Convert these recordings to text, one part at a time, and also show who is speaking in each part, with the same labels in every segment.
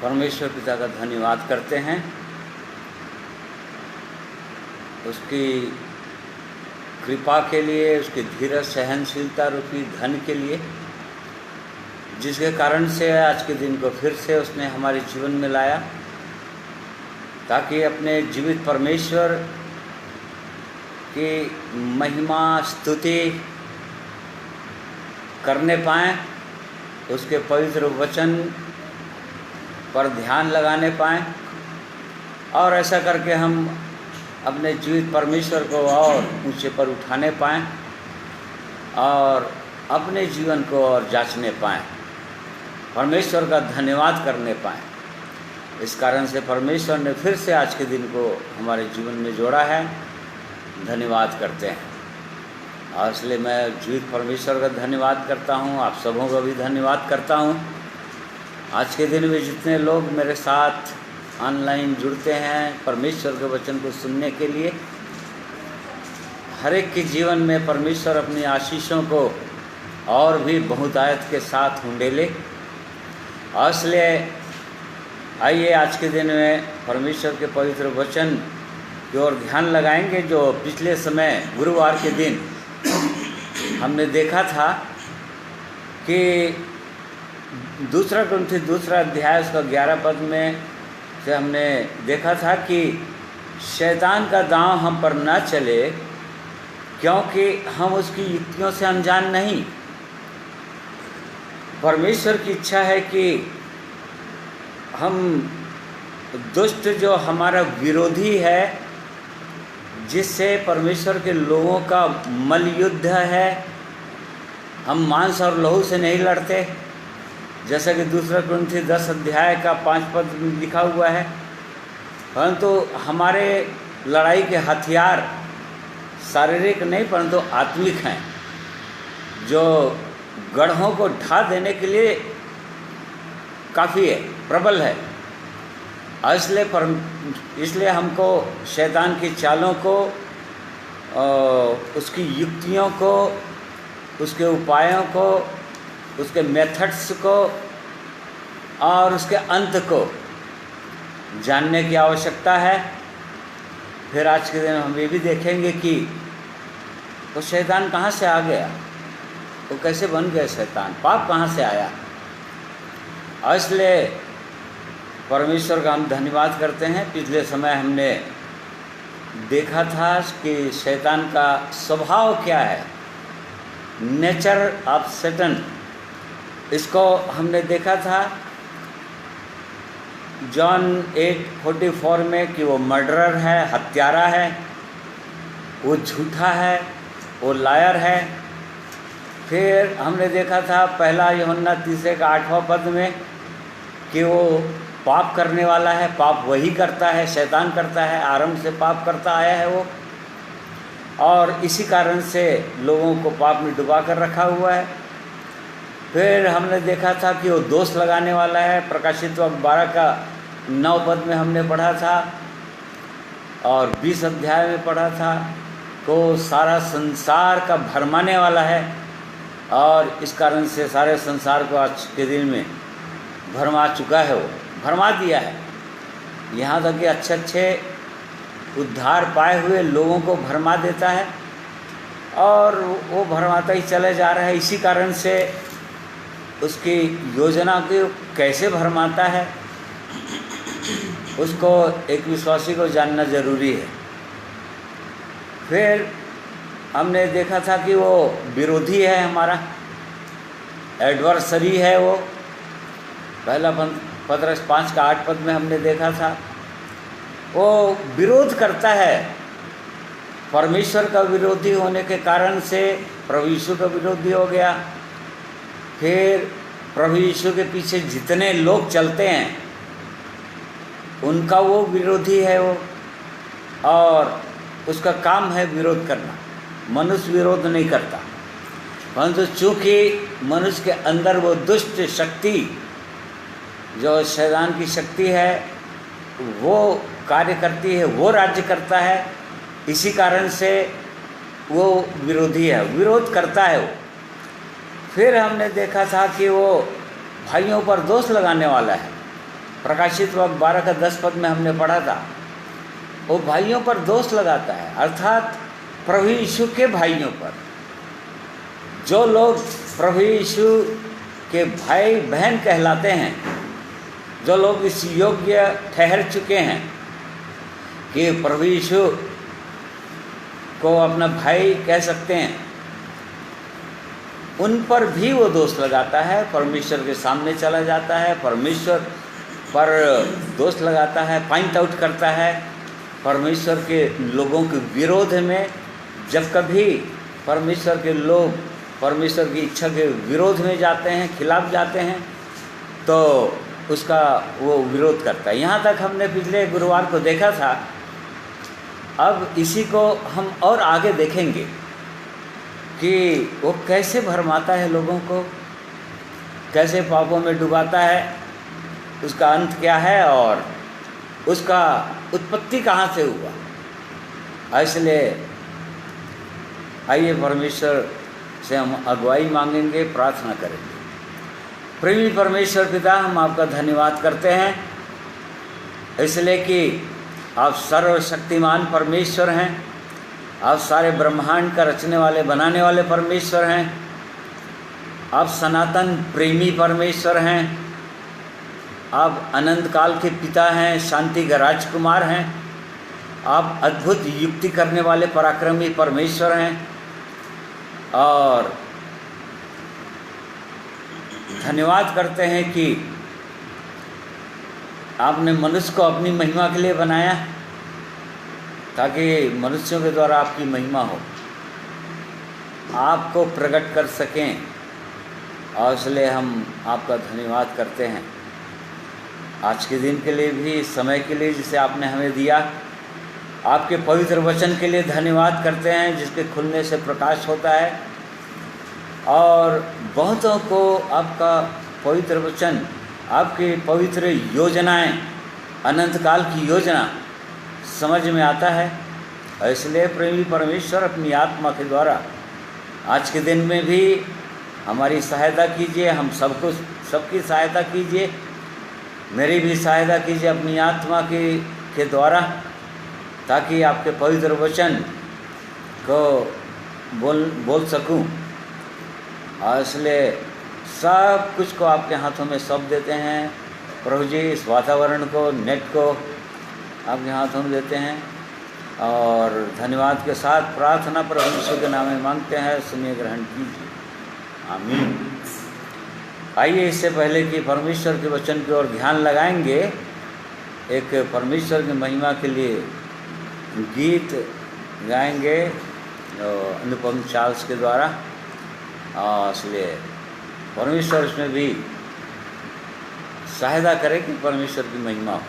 Speaker 1: परमेश्वर पिता का धन्यवाद करते हैं उसकी कृपा के लिए, उसकी धीरज सहनशीलता रूपी धन के लिए, जिसके कारण से आज के दिन को फिर से उसने हमारे जीवन में लाया, ताकि अपने जीवित परमेश्वर की महिमा स्तुति करने पाएँ, उसके पवित्र वचन पर ध्यान लगाने पाएँ, और ऐसा करके हम अपने जीवित परमेश्वर को और ऊंचे पर उठाने पाएँ और अपने जीवन को और जांचने पाएँ, परमेश्वर का धन्यवाद करने पाएँ। इस कारण से परमेश्वर ने फिर से आज के दिन को हमारे जीवन में जोड़ा है, धन्यवाद करते हैं। और इसलिए मैं जीवित परमेश्वर का धन्यवाद करता हूँ, आप सबों का भी धन्यवाद करता हूँ। आज के दिन में जितने लोग मेरे साथ ऑनलाइन जुड़ते हैं परमेश्वर के वचन को सुनने के लिए, हर एक के जीवन में परमेश्वर अपनी आशीषों को और भी बहुतायत के साथ उंडेले। और इसलिए आइए आज के दिन में परमेश्वर के पवित्र वचन की ओर ध्यान लगाएंगे, जो पिछले समय गुरुवार के दिन हमने देखा था कि दूसरा कुरिन्थी दूसरा अध्याय उसका 11 पद में से हमने देखा था कि शैतान का दांव हम पर न चले, क्योंकि हम उसकी युक्तियों से अनजान नहीं। परमेश्वर की इच्छा है कि हम दुष्ट जो हमारा विरोधी है, जिससे परमेश्वर के लोगों का मल युद्ध है, हम मांस और लहू से नहीं लड़ते, जैसा कि दूसरा कुरिन्थी 10 अध्याय का 5 पद में लिखा हुआ है, परंतु हमारे लड़ाई के हथियार शारीरिक नहीं परंतु आत्मिक हैं, जो गढ़ों को ढा देने के लिए काफ़ी है, प्रबल है। इसलिए हमको शैतान की चालों को, उसकी युक्तियों को, उसके उपायों को, उसके मेथड्स को और उसके अंत को जानने की आवश्यकता है। फिर आज के दिन हम ये भी देखेंगे कि तो शैतान कहाँ से आ गया, वो कैसे बन गया शैतान, पाप कहाँ से आया। और इसलिए परमेश्वर का हम धन्यवाद करते हैं। पिछले समय हमने देखा था कि शैतान का स्वभाव क्या है, नेचर ऑफ सैटन, इसको हमने देखा था जॉन 8:44 में कि वो मर्डरर है, हत्यारा है, वो झूठा है, वो लायर है। फिर हमने देखा था पहला यूहन्ना 3:8 पद में कि वो पाप करने वाला है, पाप वही करता है, शैतान करता है, आरंभ से पाप करता आया है वो, और इसी कारण से लोगों को पाप में डुबा कर रखा हुआ है। फिर हमने देखा था कि वो दोष लगाने वाला है, प्रकाशित वक्त 12 का 9 पद में हमने पढ़ा था, और 20 अध्याय में पढ़ा था को सारा संसार का भरमाने वाला है, और इस कारण से सारे संसार को आज के दिन में भरमा चुका है, वो भरमा दिया है। यहाँ तक कि अच्छे उद्धार पाए हुए लोगों को भरमा देता है, और वो भरमाता ही चले जा रहा है। इसी कारण से उसकी योजना को कैसे भरमाता है, उसको एक विश्वासी को जानना जरूरी है। फिर हमने देखा था कि वो विरोधी है, हमारा एडवर्सरी है। वो पहला पत्रस 5 का 8 पद में हमने देखा था, वो विरोध करता है। परमेश्वर का विरोधी होने के कारण से प्रभु यीशु का विरोधी हो गया। फिर प्रभु यीशु के पीछे जितने लोग चलते हैं उनका वो विरोधी है वो, और उसका काम है विरोध करना। मनुष्य विरोध नहीं करता, परंतु चूँकि मनुष्य के अंदर वो दुष्ट शक्ति जो शैतान की शक्ति है वो कार्य करती है, वो राज्य करता है। इसी कारण से वो विरोधी है, विरोध करता है वो। फिर हमने देखा था कि वो भाइयों पर दोष लगाने वाला है। प्रकाशित वक्त 12 का 10 पद में हमने पढ़ा था, वो भाइयों पर दोष लगाता है, अर्थात प्रभु यीशु के भाइयों पर। जो लोग प्रभु यीशु के भाई बहन कहलाते हैं, जो लोग इस योग्य ठहर चुके हैं कि प्रभु यीशु को अपना भाई कह सकते हैं, उन पर भी वो दोष लगाता है। परमेश्वर के सामने चला जाता है, परमेश्वर पर दोष लगाता है, पॉइंट आउट करता है। परमेश्वर के लोगों के विरोध में जब कभी परमेश्वर के लोग परमेश्वर की इच्छा के विरोध में जाते हैं, खिलाफ जाते हैं, तो उसका वो विरोध करता है। यहाँ तक हमने पिछले गुरुवार को देखा था। अब इसी को हम और आगे देखेंगे कि वो कैसे भरमाता है लोगों को, कैसे पापों में डुबाता है, उसका अंत क्या है और उसका उत्पत्ति कहाँ से हुआ। इसलिए आइए परमेश्वर से हम अगुवाई मांगेंगे, प्रार्थना करेंगे। प्रेमी परमेश्वर पिता, हम आपका धन्यवाद करते हैं इसलिए कि आप सर्वशक्तिमान परमेश्वर हैं, आप सारे ब्रह्मांड का रचने वाले बनाने वाले परमेश्वर हैं, आप सनातन प्रेमी परमेश्वर हैं, आप अनंत काल के पिता हैं, शांति का राजकुमार हैं, आप अद्भुत युक्ति करने वाले पराक्रमी परमेश्वर हैं। और धन्यवाद करते हैं कि आपने मनुष्य को अपनी महिमा के लिए बनाया ताकि मनुष्यों के द्वारा आपकी महिमा हो, आपको प्रकट कर सकें। और इसलिए हम आपका धन्यवाद करते हैं आज के दिन के लिए भी, समय के लिए जिसे आपने हमें दिया। आपके पवित्र वचन के लिए धन्यवाद करते हैं जिसके खुलने से प्रकाश होता है और बहुतों को आपका पवित्र वचन, आपकी पवित्र योजनाएं, अनंत काल की योजना समझ में आता है। और इसलिए प्रेमी परमेश्वर अपनी आत्मा के द्वारा आज के दिन में भी हमारी सहायता कीजिए, हम सबकी सहायता कीजिए, मेरी भी सहायता कीजिए अपनी आत्मा के द्वारा, ताकि आपके पवित्र वचन को बोल सकूं। और इसलिए सब कुछ को आपके हाथों में सौंप देते हैं प्रभु जी। इस वातावरण को, नेट को आपके हाथों में देते हैं और धन्यवाद के साथ प्रार्थना प्रभु यीशु के नाम में मांगते हैं, सुनिए, ग्रहण कीजिए, आमीन। आइए इससे पहले कि परमेश्वर के वचन की ओर ध्यान लगाएंगे, एक परमेश्वर की महिमा के लिए गीत गाएंगे अनुपम चार्ल्स के द्वारा। इसलिए परमेश्वर इसमें भी सहायता करे कि परमेश्वर की महिमा हो।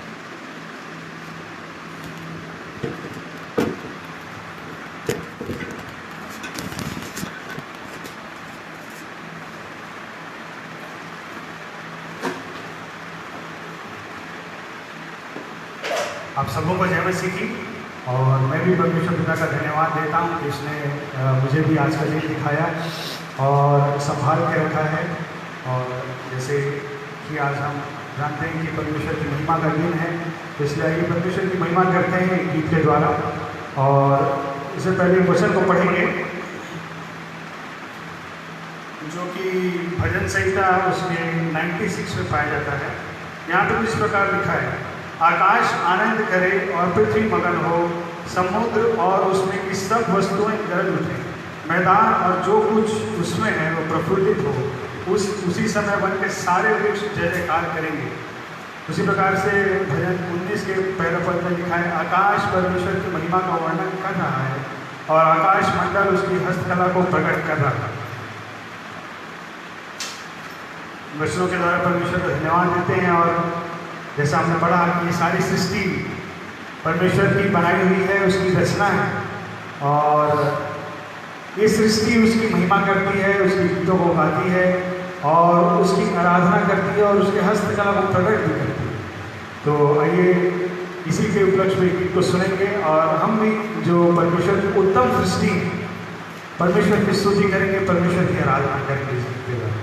Speaker 2: आप सबों को जय मसीह की। और मैं भी परमेश्वर पिता का धन्यवाद देता हूँ कि इसने मुझे भी आज का दिन दिखाया और संभाल के रखा है। और जैसे कि आज हम जानते हैं कि परमेश्वर की महिमा का दिन है, तो इसलिए आइए परमेश्वर की महिमा करते हैं गीत के द्वारा। और इससे पहले वचन को पढ़ेंगे जो कि भजन संहिता उसमें 96 में पाया जाता है। यहाँ पर इस प्रकार लिखा है, आकाश आनंद करे और पृथ्वी मगन हो, समुद्र और उसमें की सब वस्तुएं गरज उठे, मैदान और जो कुछ उसमें है वो प्रफुल्लित हो। उसी समय वन के सारे वृक्ष जय जयकार करेंगे। उसी प्रकार से भजन 19 के पहले पद में लिखा है, आकाश परमेश्वर की महिमा का वर्णन कर रहा है और आकाश मंडल उसकी हस्तकला को प्रकट कर रहा है। वचनों के द्वारा परमेश्वर को धन्यवाद देते हैं। और जैसा हमने पढ़ा कि ये सारी सृष्टि परमेश्वर की बनाई हुई है, उसकी रचना है और ये सृष्टि उसकी महिमा करती है, उसके गीतों को गाती है और उसकी आराधना करती है और उसके हस्तकला को प्रकट भी करती है। तो आइए इसी के उपलक्ष्य में गीत को सुनेंगे और हम भी जो परमेश्वर की उत्तम सृष्टि परमेश्वर की स्तुति करेंगे, परमेश्वर की आराधना करेंगे सबके द्वारा।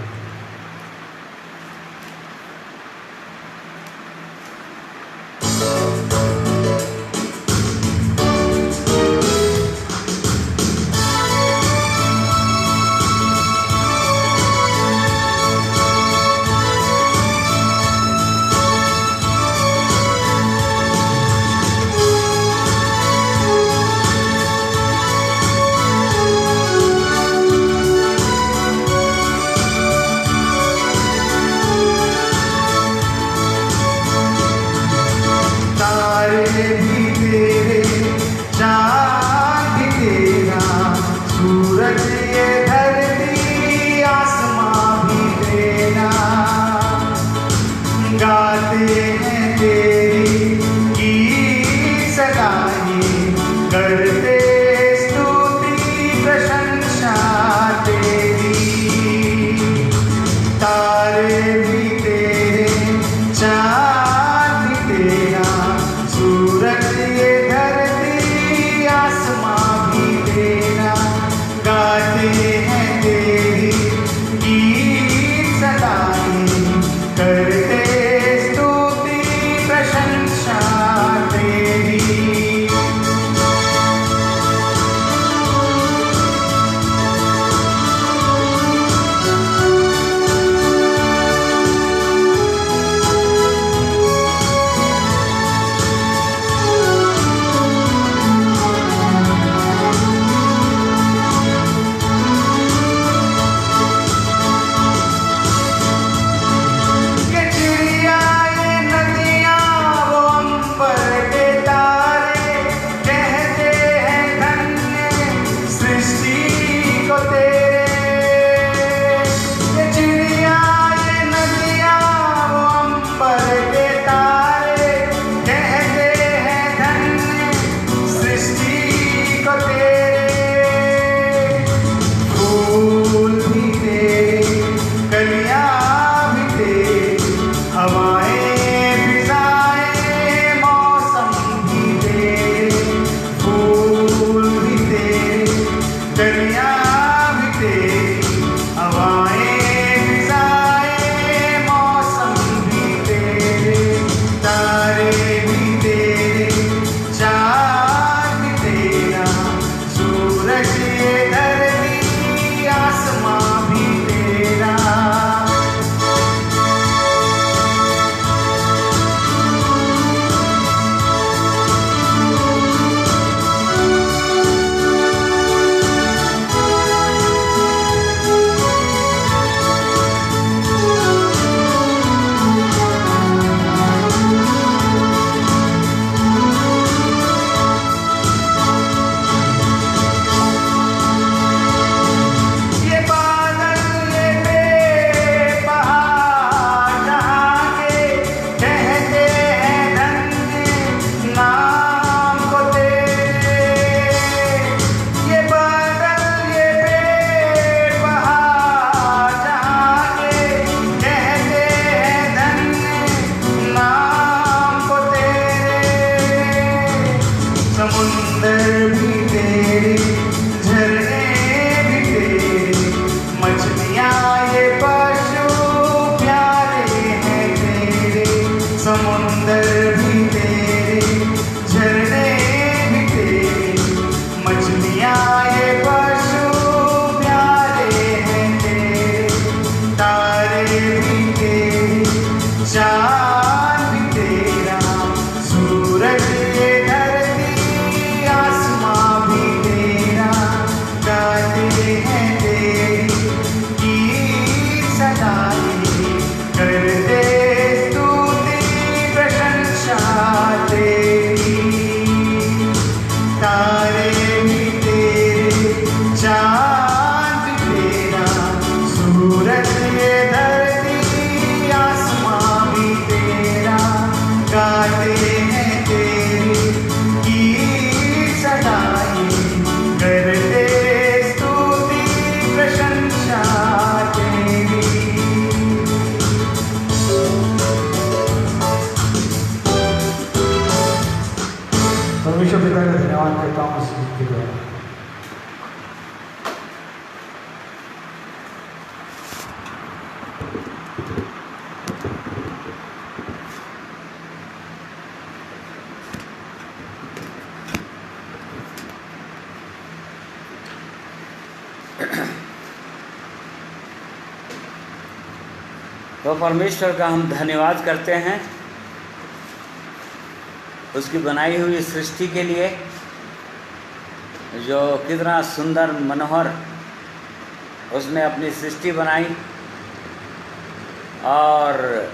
Speaker 3: तारे भी तेरे
Speaker 1: तो परमेश्वर का हम धन्यवाद करते हैं उसकी बनाई हुई सृष्टि के लिए, जो कितना सुंदर मनोहर उसने अपनी सृष्टि बनाई, और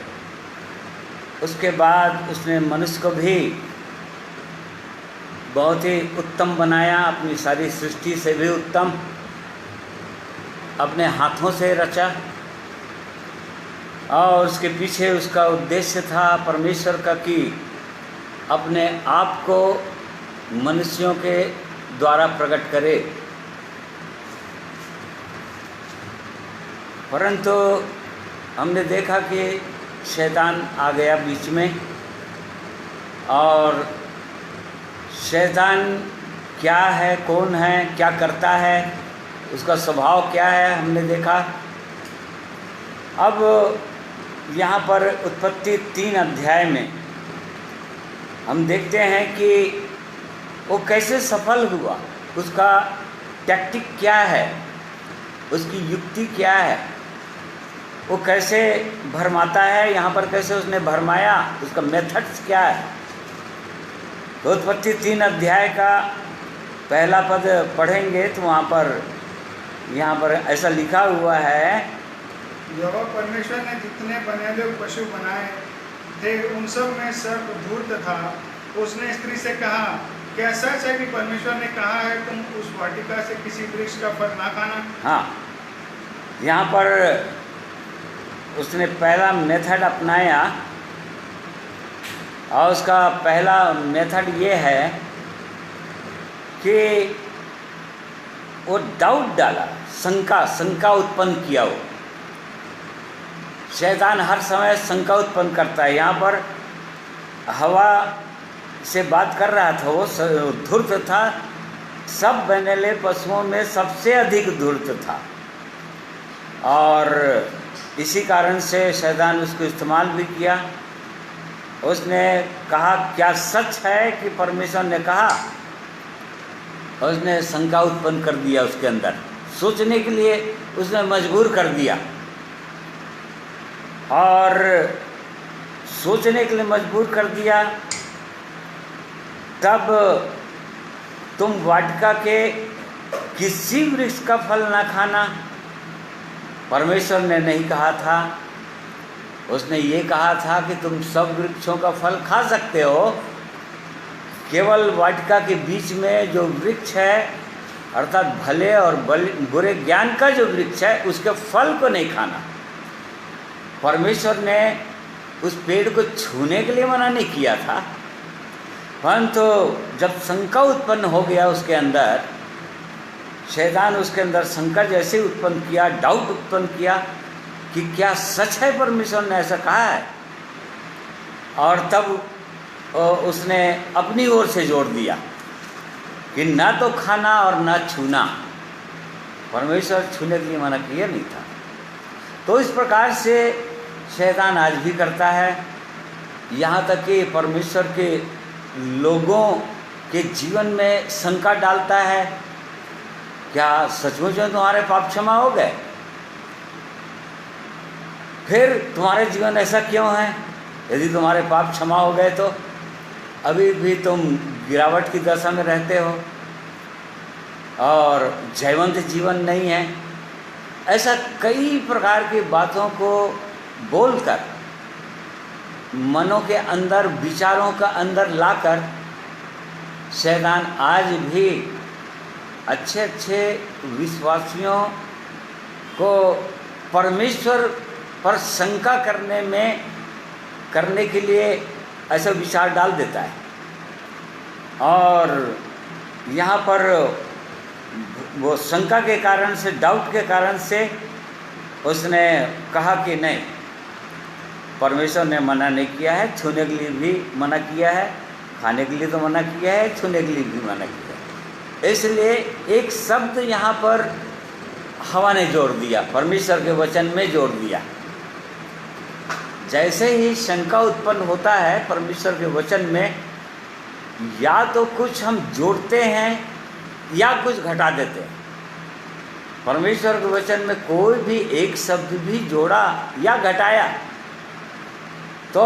Speaker 1: उसके बाद उसने मनुष्य को भी बहुत ही उत्तम बनाया, अपनी सारी सृष्टि से भी उत्तम, अपने हाथों से रचा। और उसके पीछे उसका उद्देश्य था परमेश्वर का कि अपने आप को मनुष्यों के द्वारा प्रकट करे। परंतु हमने देखा कि शैतान आ गया बीच में, और शैतान क्या है, कौन है, क्या करता है, उसका स्वभाव क्या है, हमने देखा। अब यहाँ पर उत्पत्ति 3 अध्याय में हम देखते हैं कि वो कैसे सफल हुआ, उसका टैक्टिक क्या है, उसकी युक्ति क्या है, वो कैसे भरमाता है, यहाँ पर कैसे उसने भरमाया, उसका मेथड्स क्या है। तो उत्पत्ति 3 अध्याय का पहला पद पढ़ेंगे तो वहाँ पर यहाँ पर ऐसा लिखा हुआ है,
Speaker 2: यहोवा परमेश्वर ने जितने बने हुए पशु बनाए थे उन सब में सर्प धूर्त था। उसने स्त्री से कहा, क्या सच है कि परमेश्वर ने कहा है तुम उस वाटिका से किसी वृक्ष का फल ना खाना?
Speaker 1: हाँ, यहाँ पर उसने पहला मेथड अपनाया, और उसका पहला मेथड ये है कि वो डाउट डाला, शंका उत्पन्न किया। वो शैतान हर समय शंका उत्पन्न करता है। यहाँ पर हवा से बात कर रहा था, वो धूर्त था, सब बनेले पशुओं में सबसे अधिक धूर्त था, और इसी कारण से शैतान उसको इस्तेमाल भी किया। उसने कहा, क्या सच है कि परमेश्वर ने कहा? उसने शंका उत्पन्न कर दिया उसके अंदर, सोचने के लिए उसने मजबूर कर दिया, और सोचने के लिए मजबूर कर दिया। तब तुम वाटिका के किसी वृक्ष का फल ना खाना, परमेश्वर ने नहीं कहा था, उसने ये कहा था कि तुम सब वृक्षों का फल खा सकते हो, केवल वाटिका के बीच में जो वृक्ष है, अर्थात भले और बुरे ज्ञान का जो वृक्ष है, उसके फल को नहीं खाना। परमेश्वर ने उस पेड़ को छूने के लिए मना नहीं किया था, परंतु जब शंका उत्पन्न हो गया उसके अंदर, शैतान उसके अंदर शंका जैसे उत्पन्न किया, डाउट उत्पन्न किया कि क्या सच है परमेश्वर ने ऐसा कहा है, और तब उसने अपनी ओर से जोड़ दिया कि ना तो खाना और ना छूना। परमेश्वर छूने के लिए मना किया नहीं था। तो इस प्रकार से शैतान आज भी करता है, यहाँ तक कि परमेश्वर के लोगों के जीवन में शंका डालता है, क्या सचमुच में तुम्हारे पाप क्षमा हो गए? फिर तुम्हारे जीवन ऐसा क्यों है? यदि तुम्हारे पाप क्षमा हो गए तो अभी भी तुम गिरावट की दशा में रहते हो और जयवंत जीवन नहीं है। ऐसा कई प्रकार की बातों को बोलकर, मनों के अंदर, विचारों का अंदर लाकर शैतान आज भी अच्छे अच्छे विश्वासियों को परमेश्वर पर शंका करने के लिए ऐसा विचार डाल देता है। और यहाँ पर वो शंका के कारण से, डाउट के कारण से उसने कहा कि नहीं, परमेश्वर ने मना नहीं किया है, छूने के लिए भी मना किया है, खाने के लिए तो मना किया है, छूने के लिए भी मना किया है। इसलिए एक शब्द यहाँ पर हवा ने जोड़ दिया, परमेश्वर के वचन में जोड़ दिया। जैसे ही शंका उत्पन्न होता है परमेश्वर के वचन में, या तो कुछ हम जोड़ते हैं या कुछ घटा देते हैं। परमेश्वर के वचन में कोई भी एक शब्द भी जोड़ा या घटाया तो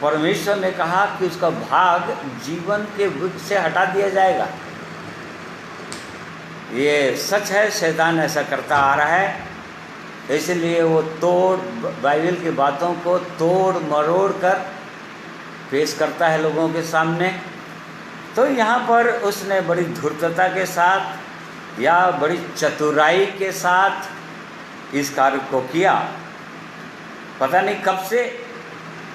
Speaker 1: परमेश्वर ने कहा कि उसका भाग जीवन के वृक्ष से हटा दिया जाएगा। ये सच है, शैतान ऐसा करता आ रहा है, इसलिए वो बाइबल की बातों को तोड़ मरोड़ कर पेश करता है लोगों के सामने। तो यहाँ पर उसने बड़ी धूर्तता के साथ या बड़ी चतुराई के साथ इस कार्य को किया। पता नहीं कब से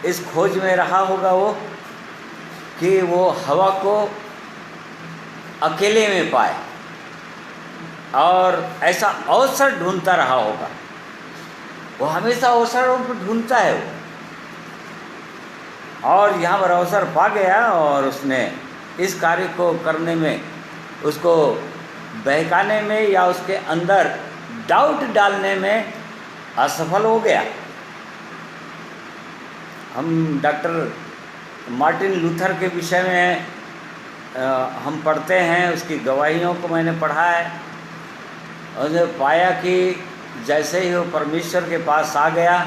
Speaker 1: इस खोज में रहा होगा वो कि वो हवा को अकेले में पाए, और ऐसा अवसर ढूंढता रहा होगा। वो हमेशा अवसरों को ढूंढता है वो, और यहाँ पर अवसर पा गया और उसने इस कार्य को करने में, उसको बहकाने में या उसके अंदर डाउट डालने में असफल हो गया। हम डॉक्टर मार्टिन लूथर के विषय में हम पढ़ते हैं, उसकी गवाहियों को मैंने पढ़ा है, और उसने पाया कि जैसे ही वो परमेश्वर के पास आ गया,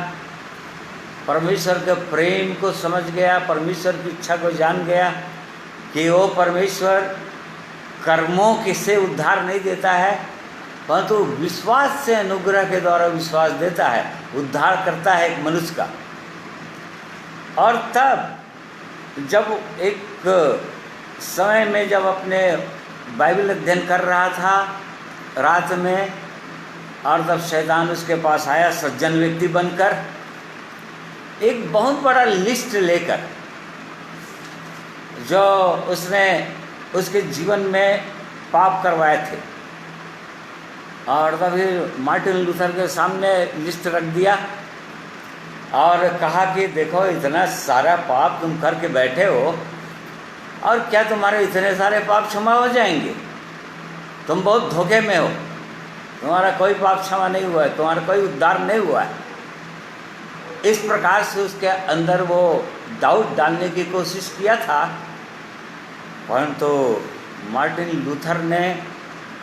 Speaker 1: परमेश्वर के प्रेम को समझ गया, परमेश्वर की इच्छा को जान गया कि वो परमेश्वर कर्मों के से उद्धार नहीं देता है, परंतु विश्वास से, अनुग्रह के द्वारा विश्वास देता है, उद्धार करता है एक मनुष्य का। और तब जब एक समय में जब अपने बाइबल अध्ययन कर रहा था रात में, और तब शैतान उसके पास आया सज्जन व्यक्ति बनकर, एक बहुत बड़ा लिस्ट लेकर, जो उसने उसके जीवन में पाप करवाए थे, और तब मार्टिन लूथर के सामने लिस्ट रख दिया और कहा कि देखो इतना सारा पाप तुम करके बैठे हो, और क्या तुम्हारे इतने सारे पाप क्षमा हो जाएंगे? तुम बहुत धोखे में हो, तुम्हारा कोई पाप क्षमा नहीं हुआ है, तुम्हारा कोई उद्धार नहीं हुआ है। इस प्रकार से उसके अंदर वो डाउट डालने की कोशिश किया था, परंतु मार्टिन लूथर ने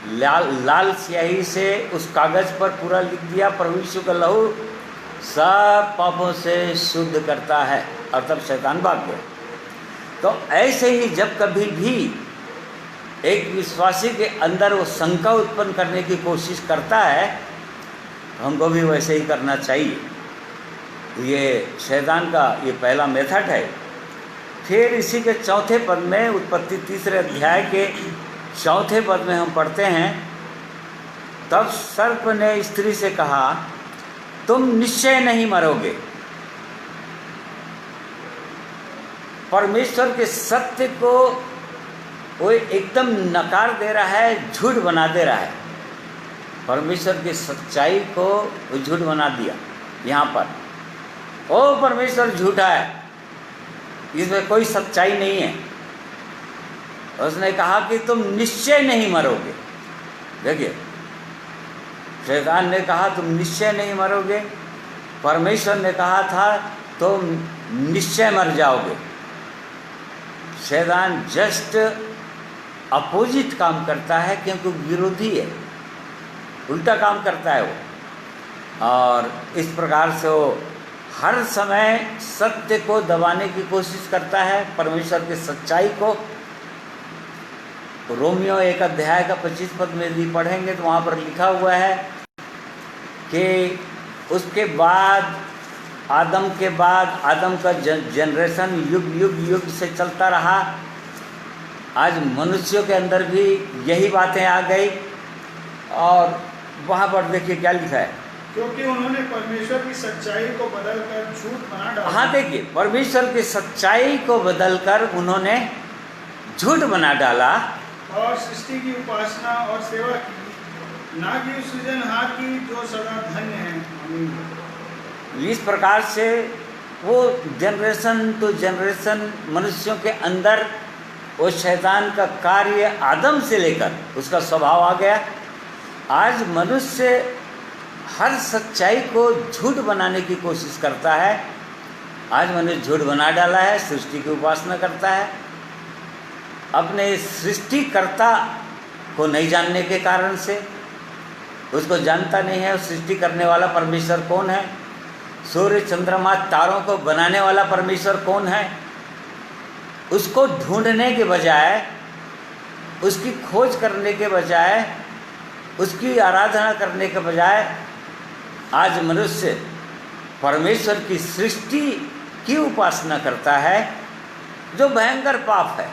Speaker 1: लाल स्याही से उस कागज़ पर पूरा लिख दिया, प्रभु यीशु का लहू सब पापों से शुद्ध करता है, और तब शैतान भाग गया। तो ऐसे ही जब कभी भी एक विश्वासी के अंदर वो शंका उत्पन्न करने की कोशिश करता है, तो हमको भी वैसे ही करना चाहिए। ये शैतान का ये पहला मेथड है। फिर इसी के चौथे पद में, उत्पत्ति 3 अध्याय के चौथे पद में हम पढ़ते हैं, तब सर्प ने स्त्री से कहा, तुम निश्चय नहीं मरोगे। परमेश्वर के सत्य को वो एकदम नकार दे रहा है, झूठ बना दे रहा है। परमेश्वर की सच्चाई को वो झूठ बना दिया। यहाँ पर ओ परमेश्वर झूठा है, इसमें कोई सच्चाई नहीं है। उसने कहा कि तुम निश्चय नहीं मरोगे। देखिए, शैतान ने कहा तुम निश्चय नहीं मरोगे, परमेश्वर ने कहा था तुम निश्चय मर जाओगे। शैतान जस्ट अपोजिट काम करता है, क्योंकि विरोधी है, उल्टा काम करता है वो। और इस प्रकार से वो हर समय सत्य को दबाने की कोशिश करता है, परमेश्वर की सच्चाई को। रोमियो 1 अध्याय का 25 पद में भी पढ़ेंगे तो वहाँ पर लिखा हुआ है कि उसके बाद, आदम के बाद, आदम का जनरेशन युग युग युग से चलता रहा। आज मनुष्यों के अंदर भी यही बातें आ गई, और वहाँ पर देखिए क्या लिखा है,
Speaker 2: क्योंकि उन्होंने परमेश्वर की सच्चाई को बदलकर झूठ बना डाला।
Speaker 1: हाँ देखिए, परमेश्वर की सच्चाई को बदलकर उन्होंने झूठ बना डाला,
Speaker 2: और सृष्टि की उपासना और सेवा की, ना कि उस सृजनहार की जो सदा धन्य है। आमीन।
Speaker 1: इस प्रकार से वो जनरेशन टू जनरेशन मनुष्यों के अंदर वो शैतान का कार्य आदम से लेकर उसका स्वभाव आ गया। आज मनुष्य हर सच्चाई को झूठ बनाने की कोशिश करता है। आज मनुष्य झूठ बना डाला है, सृष्टि की उपासना करता है, अपने सृष्टिकर्ता को नहीं जानने के कारण से। उसको जानता नहीं है सृष्टि करने वाला परमेश्वर कौन है, सूर्य चंद्रमा तारों को बनाने वाला परमेश्वर कौन है, उसको ढूंढने के बजाय, उसकी खोज करने के बजाय, उसकी आराधना करने के बजाय आज मनुष्य परमेश्वर की सृष्टि की उपासना करता है, जो भयंकर पाप है।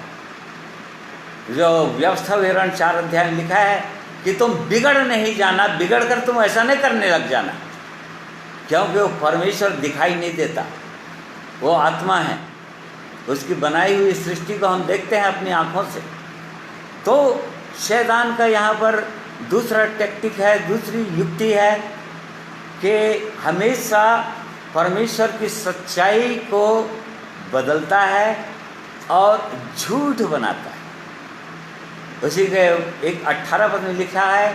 Speaker 1: जो व्यवस्था विवरण 4 अध्याय में लिखा है कि तुम बिगड़ नहीं जाना, बिगड़ कर तुम ऐसा नहीं करने लग जाना, क्योंकि वो परमेश्वर दिखाई नहीं देता, वो आत्मा है। उसकी बनाई हुई सृष्टि को हम देखते हैं अपनी आँखों से। तो शैतान का यहाँ पर दूसरा टेक्टिक है, दूसरी युक्ति है कि हमेशा परमेश्वर की सच्चाई को बदलता है और झूठ बनाता है। उसी के एक 18 पद में लिखा है,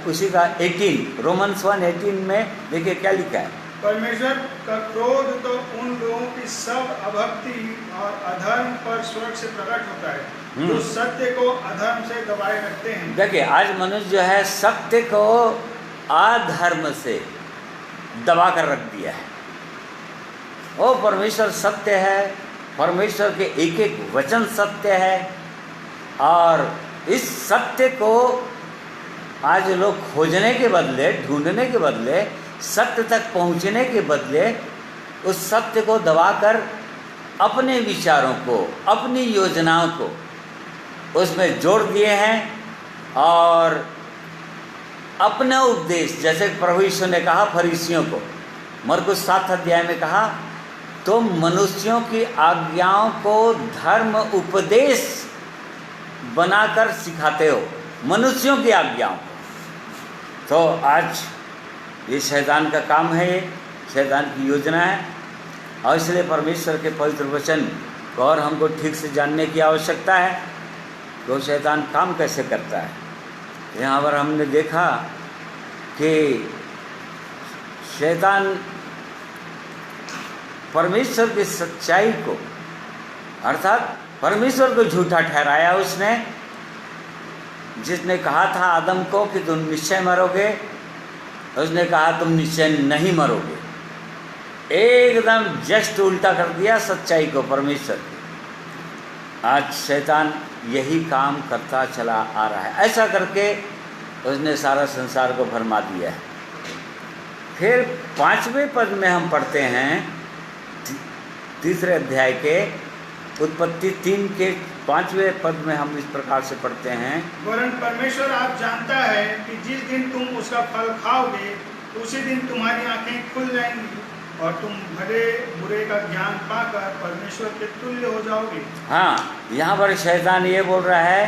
Speaker 1: उसी का 18 रोमन्स 1:18 में देखिए क्या लिखा है।
Speaker 2: परमेश्वर का क्रोध तो उन लोगों की सब अभक्ति और अधर्म पर स्वर्ग से प्रकट होता है, जो सत्य को अधर्म से दबाए रखते हैं। देखिए आज मनुष्य जो है सत्य को अधर्म से दबा कर रख दिया है। वो परमेश्वर सत्य है, परमेश्वर के एक एक वचन सत्य है, और इस सत्य को आज लोग खोजने के बदले, ढूंढने के बदले, सत्य तक पहुंचने के बदले उस सत्य को दबाकर अपने विचारों को, अपनी योजनाओं को उसमें जोड़ दिए हैं, और अपना उपदेश, जैसे प्रभु यीशु ने कहा फरीसियों को, मरकुस 7 अध्याय में कहा, तुम मनुष्यों की आज्ञाओं को धर्म उपदेश बनाकर सिखाते हो, मनुष्यों की आज्ञाओं। तो आज ये शैतान का काम है, ये शैतान की योजना है, और इसलिए परमेश्वर के पवित्र वचन को और हमको ठीक से जानने की आवश्यकता है तो शैतान काम कैसे करता है। यहाँ पर हमने देखा कि शैतान परमेश्वर की सच्चाई को, अर्थात परमेश्वर को झूठा ठहराया उसने, जिसने कहा था आदम को कि तुम निश्चय मरोगे, उसने कहा तुम निश्चय नहीं मरोगे। एकदम जस्ट उल्टा कर दिया सच्चाई को परमेश्वर की। आज शैतान यही काम करता चला आ रहा है, ऐसा करके उसने सारा संसार को भरमा दिया है। फिर 5वें पद में हम पढ़ते हैं, 3 अध्याय के उत्पत्ति 3 के 5वें पद में हम इस प्रकार से पढ़ते हैं,
Speaker 3: वरन परमेश्वर आप जानता है कि जिस दिन तुम उसका फल खाओगे उसी दिन तुम्हारी आंखें खुल जाएंगी और तुम भले बुरे का ज्ञान पाकर परमेश्वर के तुल्य हो जाओगे।
Speaker 1: हाँ, यहाँ पर शैतान ये बोल रहा है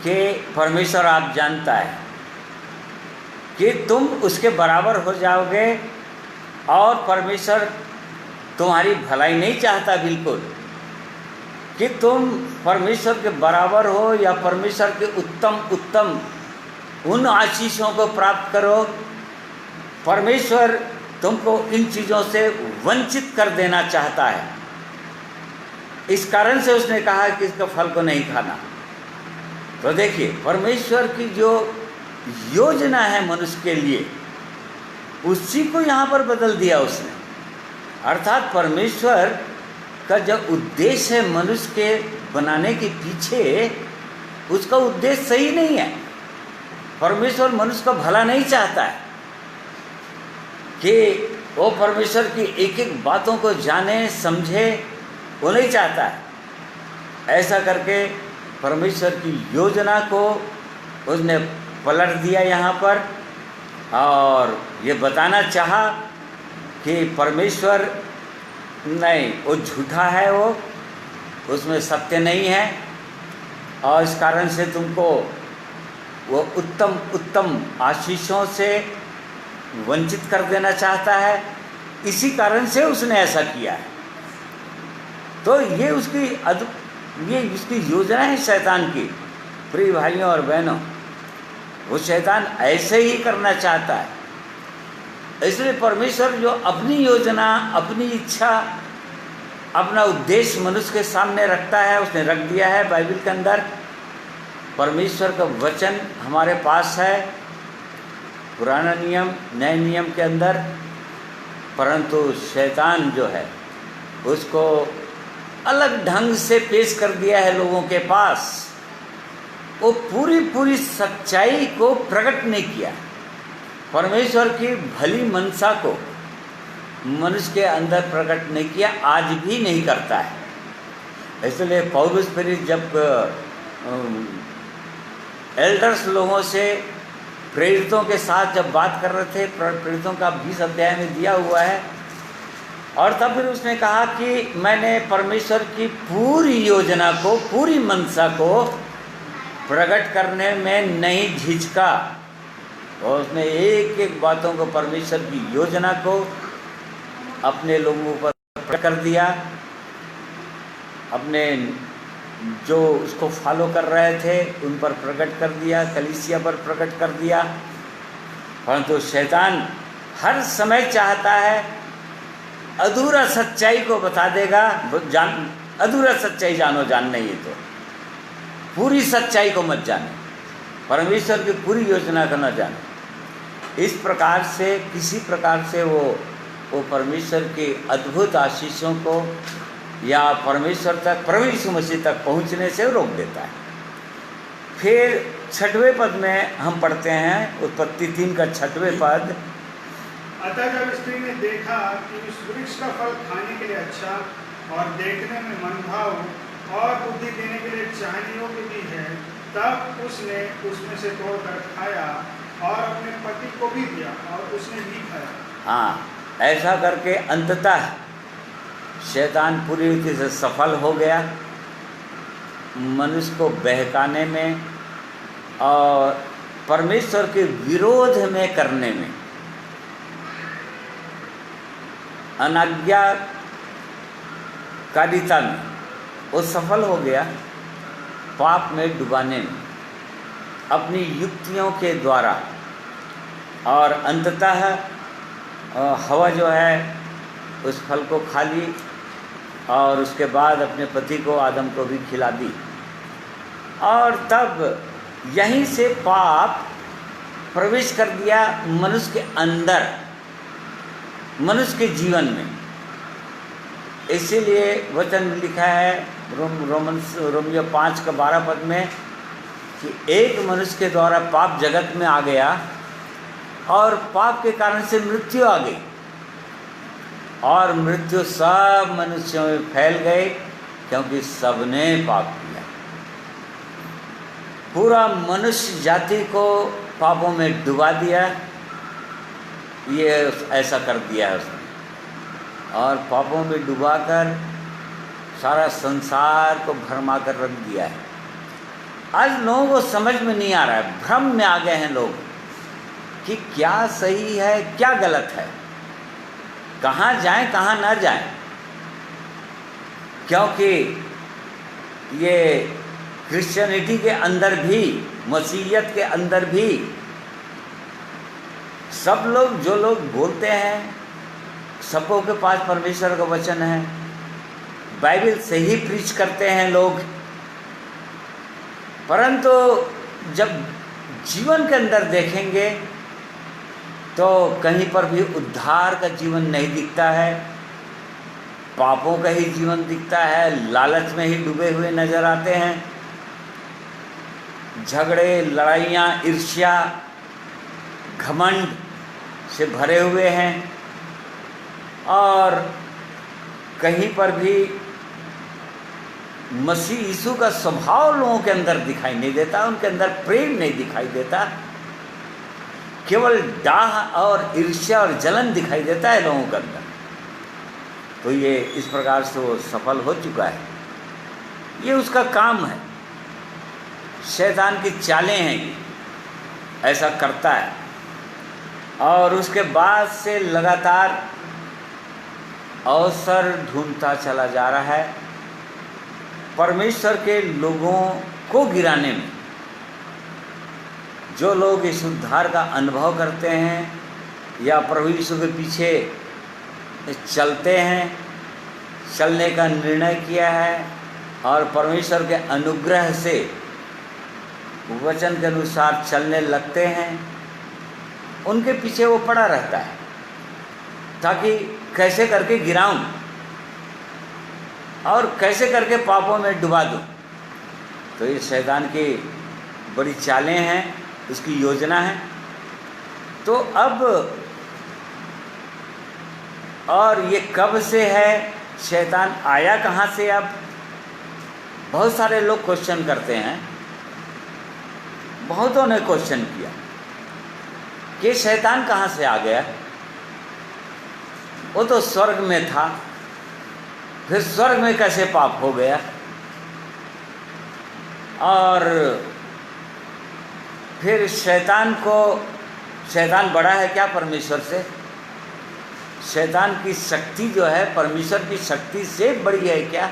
Speaker 1: कि परमेश्वर आप जानता है कि तुम उसके बराबर हो जाओगे, और परमेश्वर तुम्हारी भलाई नहीं चाहता बिल्कुल कि तुम परमेश्वर के बराबर हो या परमेश्वर के उत्तम उन आशीषों को प्राप्त करो। परमेश्वर तुमको इन चीज़ों से वंचित कर देना चाहता है। इस कारण से उसने कहा कि इसका फल को नहीं खाना। तो देखिए परमेश्वर की जो योजना है मनुष्य के लिए, उसी को यहाँ पर बदल दिया उसने। अर्थात परमेश्वर का जो उद्देश्य है मनुष्य के बनाने के पीछे, उसका उद्देश्य सही नहीं है। परमेश्वर मनुष्य का भला नहीं चाहता है कि वो परमेश्वर की एक एक बातों को जाने समझे, वो नहीं चाहता है। ऐसा करके परमेश्वर की योजना को उसने पलट दिया यहाँ पर, और ये बताना चाहा कि परमेश्वर नहीं, वो झूठा है, वो उसमें सत्य नहीं है, और इस कारण से तुमको वो उत्तम आशीषों से वंचित कर देना चाहता है। इसी कारण से उसने ऐसा किया है। तो ये उसकी योजना है शैतान की। प्रिय भाइयों और बहनों, वो शैतान ऐसे ही करना चाहता है। इसलिए परमेश्वर जो अपनी योजना, अपनी इच्छा, अपना उद्देश्य मनुष्य के सामने रखता है, उसने रख दिया है बाइबल के अंदर। परमेश्वर का वचन हमारे पास है, पुराना नियम नए नियम के अंदर, परंतु शैतान जो है उसको अलग ढंग से पेश कर दिया है लोगों के पास। वो पूरी सच्चाई को प्रकट नहीं किया। परमेश्वर की भली मनसा को मनुष्य के अंदर प्रकट नहीं किया, आज भी नहीं करता है। इसलिए पौलुस प्रेरित जब एल्डर्स लोगों से प्रेरितों के साथ जब बात कर रहे थे, प्रेरितों का 20 अध्याय में दिया हुआ है, और तब फिर उसने कहा कि मैंने परमेश्वर की पूरी योजना को, पूरी मनसा को प्रकट करने में नहीं झिझका। और उसने एक एक बातों को, परमेश्वर की योजना को अपने लोगों पर प्रकट कर दिया, अपने जो उसको फॉलो कर रहे थे उन पर प्रकट कर दिया, कलीसिया पर प्रकट कर दिया। परंतु शैतान हर समय चाहता है अधूरा सच्चाई को बता देगा। अधूरा सच्चाई जानो, जान नहीं है तो पूरी सच्चाई को मत जाने, परमेश्वर की पूरी योजना को न जाने। इस प्रकार से किसी प्रकार से वो परमेश्वर के अद्भुत आशीषों को या परमेश्वर तक, प्रभु यीशु मसीह तक पहुंचने से रोक देता है। फिर 6वें पद में हम पढ़ते हैं, उत्पत्ति 3 का 6वें पद।
Speaker 3: अतः जब स्त्री ने देखा कि उस वृक्ष का फल खाने के लिए अच्छा और देखने में मनभाव और बुद्धि देने के लिए चाहने योग्य भी है, तब उसने उसमें से तोड़कर खाया और अपने पति को भी दिया और उसने भी खाया।
Speaker 1: हाँ, ऐसा करके अंततः शैतान पूरी रीति से सफल हो गया मनुष्य को बहकाने में और परमेश्वर के विरोध में करने में, अनाज्ञाकारिता में वो सफल हो गया, पाप में डुबाने में अपनी युक्तियों के द्वारा। और अंततः हवा जो है उस फल को खा ली और उसके बाद अपने पति को, आदम को भी खिला दी। और तब यहीं से पाप प्रवेश कर दिया मनुष्य के अंदर, मनुष्य के जीवन में। इसीलिए वचन में लिखा है रोमियो 5 का 12 पद में कि एक मनुष्य के द्वारा पाप जगत में आ गया और पाप के कारण से मृत्यु आ गई, और मृत्यु सब मनुष्यों में फैल गई क्योंकि सबने पाप किया। पूरा मनुष्य जाति को पापों में डुबा दिया, ये ऐसा कर दिया है उसने, और पापों में डुबाकर सारा संसार को भरमा कर रख दिया है। आज लोगों को समझ में नहीं आ रहा है, भ्रम में आ गए हैं लोग कि क्या सही है क्या गलत है, कहाँ जाएं कहाँ ना जाएं। क्योंकि ये क्रिश्चियनिटी के अंदर भी, मसीहियत के अंदर भी सब लोग, जो लोग बोलते हैं, सबों के पास परमेश्वर का वचन है, बाइबल से ही प्रीच करते हैं लोग, परंतु जब जीवन के अंदर देखेंगे तो कहीं पर भी उद्धार का जीवन नहीं दिखता है, पापों का ही जीवन दिखता है, लालच में ही डूबे हुए नजर आते हैं, झगड़े, लड़ाइयाँ, ईर्ष्या, घमंड से भरे हुए हैं। और कहीं पर भी मसीह यीशु का स्वभाव लोगों के अंदर दिखाई नहीं देता, उनके अंदर प्रेम नहीं दिखाई देता, केवल डाह और ईर्ष्या और जलन दिखाई देता है लोगों के अंदर। तो ये इस प्रकार से वो सफल हो चुका है, ये उसका काम है, शैतान की चालें हैं, ये ऐसा करता है। और उसके बाद से लगातार अवसर ढूंढता चला जा रहा है परमेश्वर के लोगों को गिराने में। जो लोग इस उद्धार का अनुभव करते हैं या प्रभु यीशु के पीछे चलते हैं, चलने का निर्णय किया है और परमेश्वर के अनुग्रह से वचन के अनुसार चलने लगते हैं, उनके पीछे वो पड़ा रहता है। ताकि कैसे करके गिराऊं और कैसे करके पापों में डुबा दूं। तो ये शैतान की बड़ी चालें हैं, उसकी योजना है। तो अब और ये कब से है, शैतान आया कहाँ से? अब बहुत सारे लोग क्वेश्चन करते हैं, बहुतों ने क्वेश्चन किया कि शैतान कहाँ से आ गया? वो तो स्वर्ग में था, फिर स्वर्ग में कैसे पाप हो गया? और फिर शैतान बड़ा है क्या परमेश्वर से? शैतान की शक्ति जो है परमेश्वर की शक्ति से बड़ी है क्या?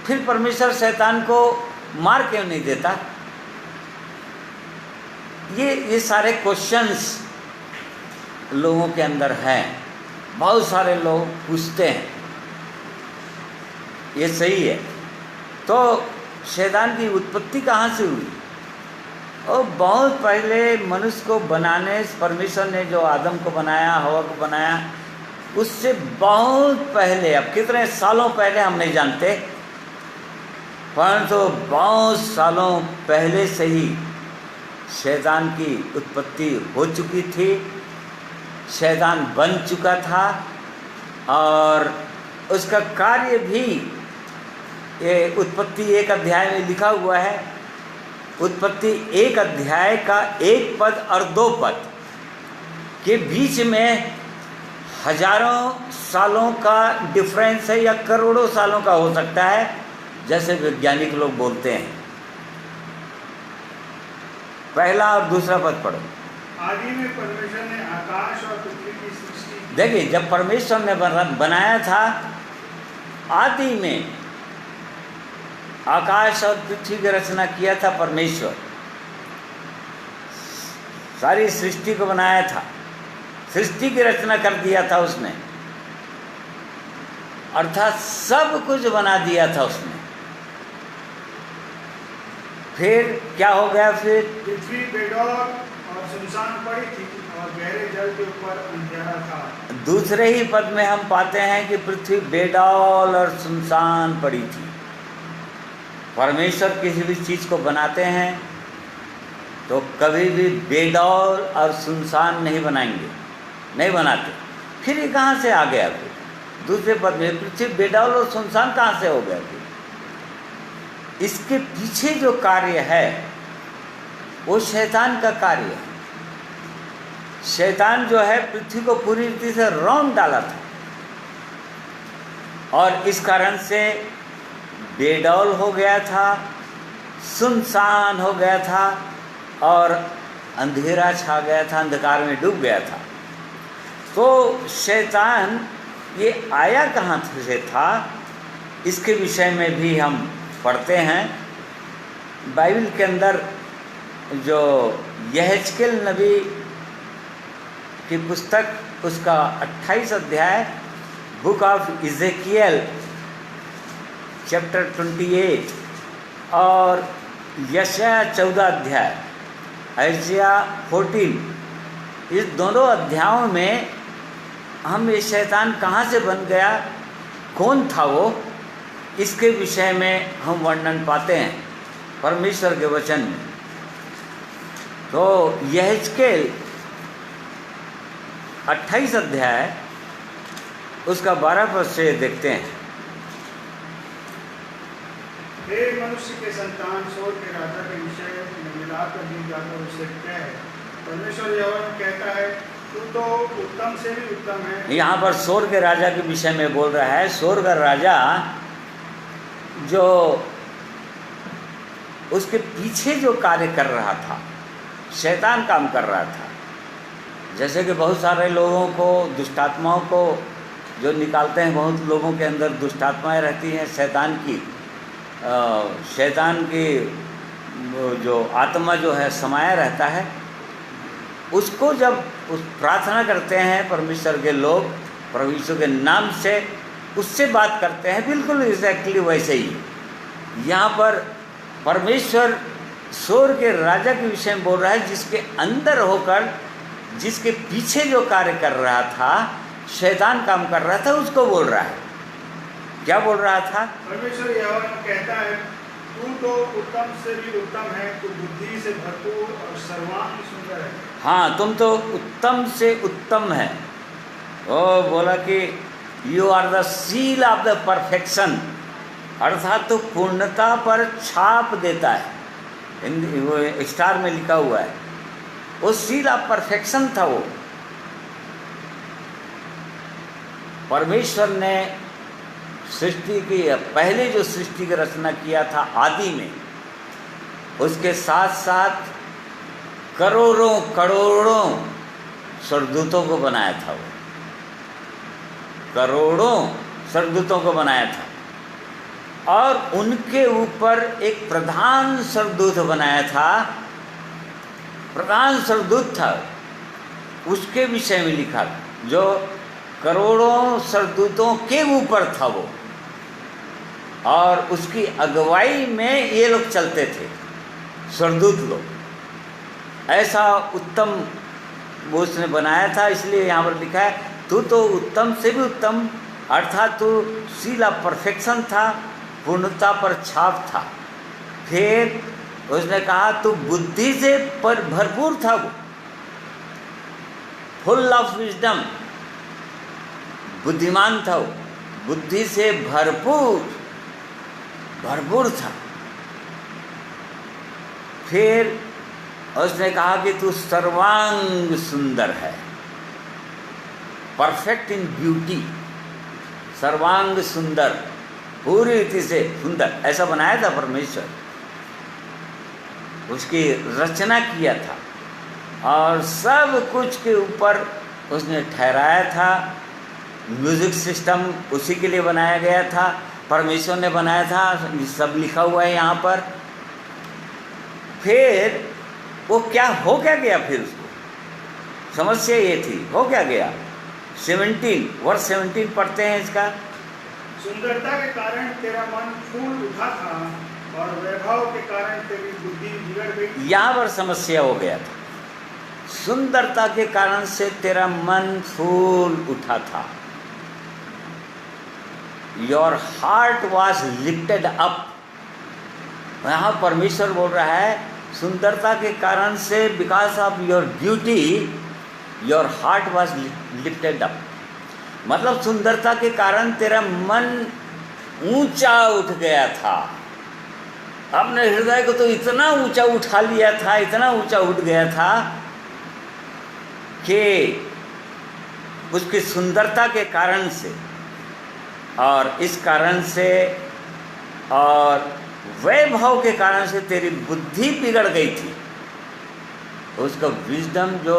Speaker 1: फिर परमेश्वर शैतान को मार क्यों नहीं देता? ये सारे क्वेश्चंस लोगों के अंदर हैं, बहुत सारे लोग पूछते हैं। ये सही है। तो शैतान की उत्पत्ति कहाँ से हुई? और बहुत पहले मनुष्य को बनाने परमेश्वर ने जो आदम को बनाया, हवा को बनाया, उससे बहुत पहले, अब कितने सालों पहले हम नहीं जानते, परंतु बहुत सालों पहले से ही शैतान की उत्पत्ति हो चुकी थी। शैतान बन चुका था और उसका कार्य भी ये उत्पत्ति 1 अध्याय में लिखा हुआ है। उत्पत्ति 1 अध्याय का 1 पद और 2 पद के बीच में हजारों सालों का डिफरेंस है, या करोड़ों सालों का हो सकता है, जैसे वैज्ञानिक लोग बोलते हैं। पहला और दूसरा पद पढ़ो।
Speaker 3: आदि में परमेश्वर ने आकाश और पृथ्वी की सृष्टि।
Speaker 1: देखिए, जब परमेश्वर ने बनाया था, आदि में आकाश और पृथ्वी की रचना किया था परमेश्वर, सारी सृष्टि को बनाया था, सृष्टि की रचना कर दिया था उसने, अर्थात सब कुछ बना दिया था उसने। फिर क्या हो गया? फिर
Speaker 3: पृथ्वी बेडौल और सुनसान पड़ी थी और गहरे जल के ऊपर अंधेरा था।
Speaker 1: दूसरे ही पद में हम पाते हैं कि पृथ्वी बेडौल और सुनसान पड़ी थी। परमेश्वर किसी भी चीज़ को बनाते हैं तो कभी भी बेडौल और सुनसान नहीं बनाएंगे, नहीं बनाते। फिर ये कहाँ से आ गया? फिर दूसरे पद में पृथ्वी बेडौल और सुनसान कहाँ से हो गया? फिर इसके पीछे जो कार्य है वो शैतान का कार्य है। शैतान जो है पृथ्वी को पूरी रीति से रौंद डाला था और इस कारण से बेडौल हो गया था, सुनसान हो गया था और अंधेरा छा गया था, अंधकार में डूब गया था। तो शैतान ये आया कहाँ से था, इसके विषय में भी हम पढ़ते हैं। बाइबल के अंदर जो यहेजकेल नबी की पुस्तक, उसका 28 अध्याय, बुक ऑफ इज़ेकियल चैप्टर 28 और यशायाह 14 अध्याय, आइज़ाया 14, इस दोनों अध्यायों में हम ये शैतान कहाँ से बन गया, कौन था वो, इसके विषय में हम वर्णन पाते हैं परमेश्वर के वचन में। तो यहेजकेल 28 अध्याय उसका 12 पद से देखते हैं।
Speaker 3: हे मनुष्य के संतान, सोर के राजा के विषय में मिलाकर दी जाकर उससे क्या है? परमेश्वर यहोवा कहता है, तू तो उत्तम से भी उत्तम है।
Speaker 1: यहाँ पर सोर के राजा के विषय में बोल रहा है। सोर का राजा जो उसके पीछे जो कार्य कर रहा था, शैतान काम कर रहा था। जैसे कि बहुत सारे लोगों को, दुष्टात्माओं को जो निकालते हैं, बहुत लोगों के अंदर दुष्टात्माएं रहती हैं शैतान की जो आत्मा जो है समाया रहता है। उसको जब उस प्रार्थना करते हैं परमेश्वर के लोग, परमेश्वर के नाम से उससे बात करते हैं, बिल्कुल एग्जैक्टली वैसे ही यहाँ पर परमेश्वर सोर के राजा के विषय में बोल रहा है, जिसके अंदर होकर जिसके पीछे जो कार्य कर रहा था, शैतान काम कर रहा था, उसको बोल रहा है। क्या बोल रहा था?
Speaker 3: परमेश्वर यहोवा कहता है, तू तो उत्तम से भी उत्तम है, तू बुद्धि से भरपूर और सर्वांग सुंदर है।
Speaker 1: हाँ, तुम तो उत्तम से उत्तम है। वो बोला कि you are the seal of the perfection, अर्थात तो पूर्णता पर छाप देता है। हिंदी वो स्टार में लिखा हुआ है, वो सील ऑफ परफेक्शन था। वो परमेश्वर ने सृष्टि की पहले जो सृष्टि की रचना किया था आदि में, उसके साथ साथ करोड़ों करोड़ों स्वर्गदूतों को बनाया था। वो करोड़ों स्वर्गदूतों को बनाया था और उनके ऊपर एक प्रधान स्वर्गदूत बनाया था। प्रधान स्वर्गदूत था, उसके विषय में लिखा, जो करोड़ों स्वर्गदूतों के ऊपर था वो, और उसकी अगुवाई में ये लोग चलते थे, स्वर्गदूत लोग। ऐसा उत्तम वो उसने बनाया था। इसलिए यहाँ पर लिखा है, तू तो उत्तम से भी उत्तम, अर्थात तू सील ऑफ परफेक्शन था, पूर्णता पर छाप था। फिर उसने कहा तू बुद्धि से पर भरपूर था, वो फुल ऑफ विजडम, बुद्धिमान था वो, बुद्धि से भरपूर भरपूर था। फिर उसने कहा कि तू सर्वांग सुंदर है, परफेक्ट इन ब्यूटी, सर्वांग सुंदर, पूरी रीति से सुंदर। ऐसा बनाया था परमेश्वर, उसकी रचना किया था और सब कुछ के ऊपर उसने ठहराया था। म्यूजिक सिस्टम उसी के लिए बनाया गया था, परमेश्वर ने बनाया था, सब लिखा हुआ है यहाँ पर। फिर वो क्या हो क्या गया, फिर उसको समस्या ये थी, हो क्या गया। 17 वर्ष 17 पढ़ते हैं इसका।
Speaker 3: सुंदरता के कारण तेरा मन फूल उठा था और वैभव के कारण तेरी बुद्धि बिगड़ गई।
Speaker 1: यहाँ पर समस्या हो गया था, सुंदरता के कारण से तेरा मन फूल उठा था। Your heart was lifted up. यहाँ परमेश्वर बोल रहा है, सुंदरता के कारण से, because of your beauty your heart was lifted up. मतलब सुंदरता के कारण तेरा मन ऊंचा उठ गया था। अपने हृदय को तो इतना ऊंचा उठा लिया था, इतना ऊंचा उठ गया था कि उसकी सुंदरता के कारण से, और इस कारण से और वैभव के कारण से तेरी बुद्धि बिगड़ गई थी। उसका विजडम, जो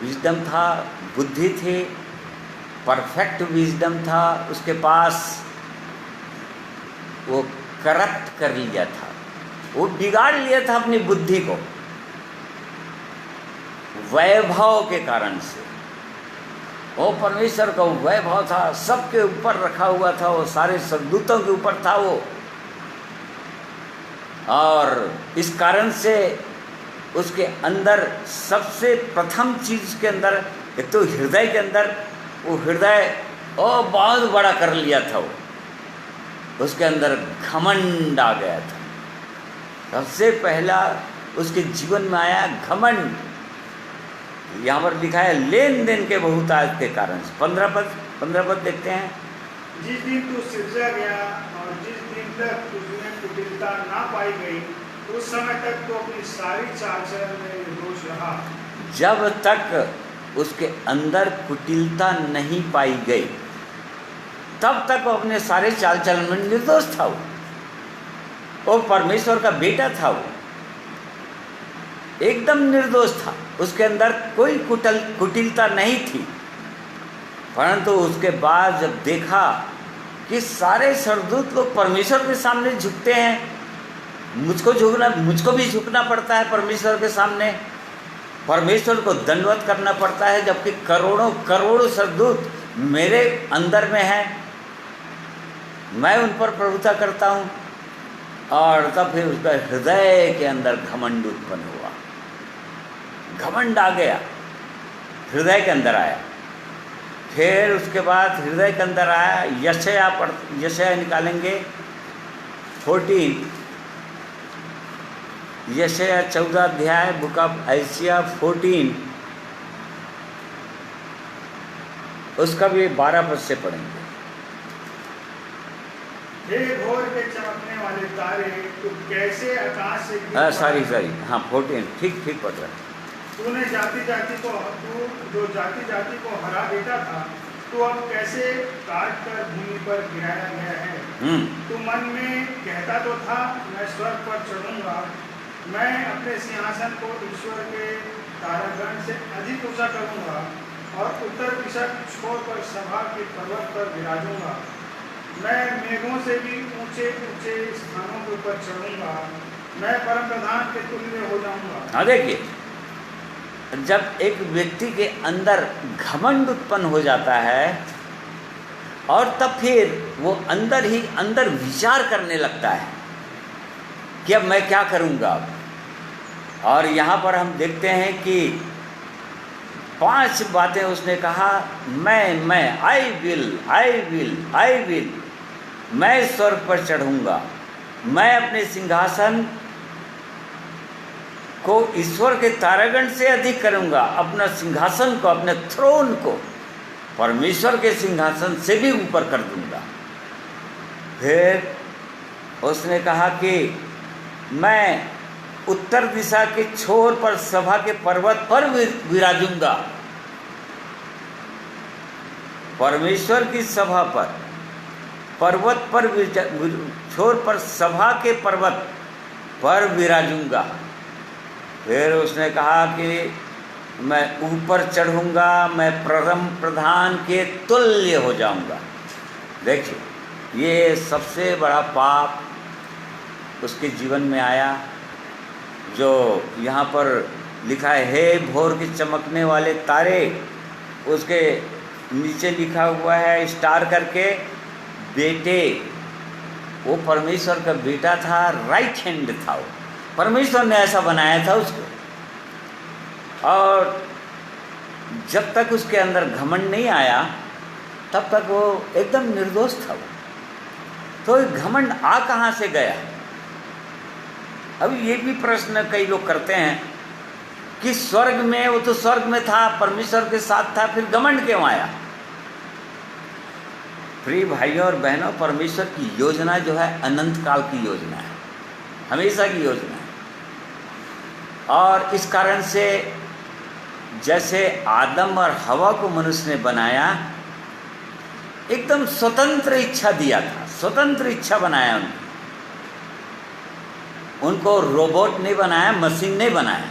Speaker 1: विजडम था, बुद्धि थी, परफेक्ट विजडम था उसके पास, वो करप्ट कर लिया था, वो बिगाड़ लिया था अपनी बुद्धि को वैभव के कारण से। वो परमेश्वर का वैभव था, सबके ऊपर रखा हुआ था, वो सारे स्वर्गदूतों के ऊपर था वो। और इस कारण से उसके अंदर सबसे प्रथम चीज के अंदर, एक तो हृदय के अंदर, वो हृदय बहुत बड़ा कर लिया था वो, उसके अंदर घमंड आ गया था। सबसे पहला उसके जीवन में आया घमंड। यहाँ पर लिखा है लेन देन के बहुतायत के कारण। 15 पद देखते हैं।
Speaker 3: जिस दिन तू सिरजा गया और जिस दिन तक तुझमें कुटिलता ना पाई गई, उस समय तक तो अपनी सारी चाल चलन में निर्दोष रहा।
Speaker 1: जब तक उसके अंदर कुटिलता नहीं पाई गई, तब तक वो अपने सारे चाल चलन में निर्दोष था। वो परमेश्वर का बेटा था, वो एकदम निर्दोष था, उसके अंदर कोई कुटिलता नहीं थी। परंतु उसके बाद जब देखा कि सारे स्वर्गदूत लोग परमेश्वर के सामने झुकते हैं, मुझको भी झुकना पड़ता है परमेश्वर के सामने, परमेश्वर को दंडवत करना पड़ता है, जबकि करोड़ों करोड़ों स्वर्गदूत मेरे अंदर में हैं, मैं उन पर प्रभुता करता हूँ। और तब फिर उसका हृदय के अंदर घमंड उत्पन्न हुआ, घमंड आ गया। हृदय के अंदर आया। फिर उसके बाद हृदय के अंदर आया, यशाया निकालेंगे 14, यशाया 14 अध्याय, बुक ऑफ आइसिया 14, उसका भी 12 पद से पढ़ेंगे।
Speaker 3: हे भोर के चमकने वाले तारे, तू कैसे आकाश से गिर पड़ा?
Speaker 1: सॉरी 14, ठीक पढ़ रहा है।
Speaker 3: तूने जाति जाति को, तू जो जाति जाति को हरा देता था, तू अब कैसे काट कर भूमि पर गिराया गया है। तू मन में कहता तो था, मैं स्वर्ग पर चढ़ूंगा, मैं अपने सिंहासन को ईश्वर के तारागण से अधिक ऊंचा करूंगा और उत्तर दिशा छोड़कर सभा के पर्वत पर विराजूंगा। मैं मेघों से भी ऊंचे ऊंचे स्थानों के ऊपर चढ़ूंगा, मैं परम प्रधान के तुल्य हो जाऊंगा।
Speaker 1: हाँ, देखिए, जब एक व्यक्ति के अंदर घमंड उत्पन्न हो जाता है और तब फिर वो अंदर ही अंदर विचार करने लगता है कि अब मैं क्या करूंगा। और यहाँ पर हम देखते हैं कि 5 बातें उसने कहा, मैं आई विल, मैं स्वर्ग पर चढ़ूंगा, मैं अपने सिंहासन को ईश्वर के तारागण से अधिक करूंगा, अपना सिंहासन को, अपने थ्रोन को परमेश्वर के सिंहासन से भी ऊपर कर दूंगा। फिर उसने कहा कि मैं उत्तर दिशा के छोर पर सभा के पर्वत पर विराजूंगा। परमेश्वर की सभा पर पर्वत पर छोर पर सभा के पर्वत पर विराजूंगा। फिर उसने कहा कि मैं ऊपर चढ़ूंगा, मैं परम प्रधान के तुल्य हो जाऊंगा। देखिए, ये सबसे बड़ा पाप उसके जीवन में आया, जो यहाँ पर लिखा है, हे भोर के चमकने वाले तारे, उसके नीचे लिखा हुआ है स्टार करके, बेटे। वो परमेश्वर का बेटा था, राइट हैंड था वो, परमेश्वर ने ऐसा बनाया था उसको। और जब तक उसके अंदर घमंड नहीं आया तब तक वो एकदम निर्दोष था वो। तो घमंड आ कहाँ से गया? अब ये भी प्रश्न कई लोग करते हैं कि स्वर्ग में, वो तो स्वर्ग में था, परमेश्वर के साथ था, फिर घमंड क्यों आया? प्रिय भाइयों और बहनों, परमेश्वर की योजना जो है अनंत काल की योजना है, हमेशा की योजना है। और इस कारण से जैसे आदम और हवा को मनुष्य ने बनाया, एकदम स्वतंत्र इच्छा दिया था, स्वतंत्र इच्छा बनाया उनको रोबोट नहीं बनाया, मशीन नहीं बनाया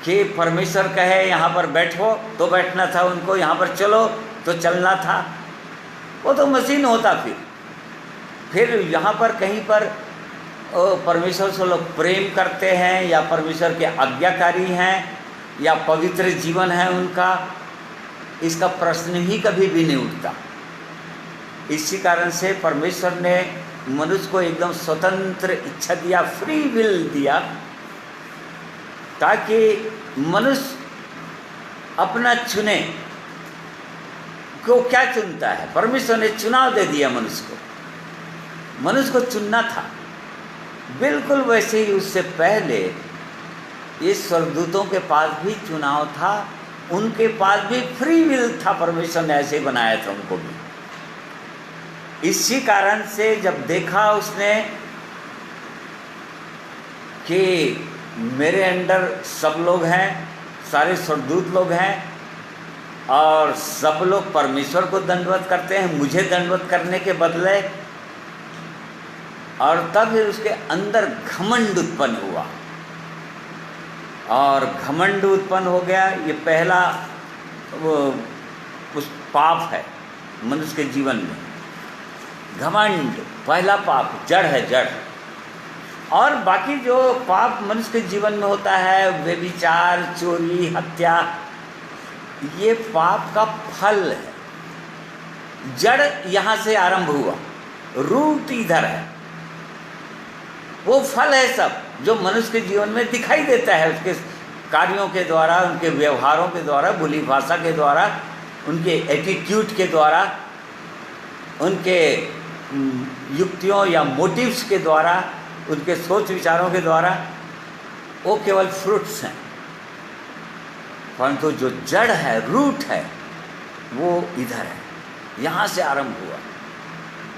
Speaker 1: कि परमेश्वर कहे यहाँ पर बैठो तो बैठना था उनको, यहाँ पर चलो तो चलना था। वो तो मशीन होता। फिर यहाँ पर कहीं पर परमेश्वर से लोग प्रेम करते हैं या परमेश्वर के आज्ञाकारी हैं या पवित्र जीवन है उनका, इसका प्रश्न ही कभी भी नहीं उठता। इसी कारण से परमेश्वर ने मनुष्य को एकदम स्वतंत्र इच्छा दिया, फ्री विल दिया, ताकि मनुष्य अपना चुने। को क्या चुनता है? परमेश्वर ने चुनाव दे दिया मनुष्य को, मनुष्य को चुनना था। बिल्कुल वैसे ही उससे पहले इस स्वर्गदूतों के पास भी चुनाव था, उनके पास भी फ्री विल था, परमेश्वर ने ऐसे ही बनाया था उनको भी। इसी कारण से जब देखा उसने कि मेरे अंडर सब लोग हैं, सारे स्वर्गदूत लोग हैं और सब लोग परमेश्वर को दंडवत करते हैं मुझे दंडवत करने के बदले, और तब फिर उसके अंदर घमंड उत्पन्न हुआ। और घमंड उत्पन्न हो गया, ये पहला वो उस पाप है मनुष्य के जीवन में। घमंड पहला पाप, जड़ है, जड़। और बाकी जो पाप मनुष्य के जीवन में होता है, व्यभिचार, चोरी, हत्या, ये पाप का फल है। जड़ यहाँ से आरंभ हुआ, रूट इधर है, वो फल है सब जो मनुष्य के जीवन में दिखाई देता है, उसके कार्यों के द्वारा, उनके व्यवहारों के द्वारा, बोली भाषा के द्वारा, उनके एटीट्यूड के द्वारा, उनके युक्तियों या मोटिव्स के द्वारा, उनके सोच विचारों के द्वारा, वो केवल फ्रूट्स हैं। परंतु जो जड़ है, रूट है, वो इधर है, यहाँ से आरंभ हुआ।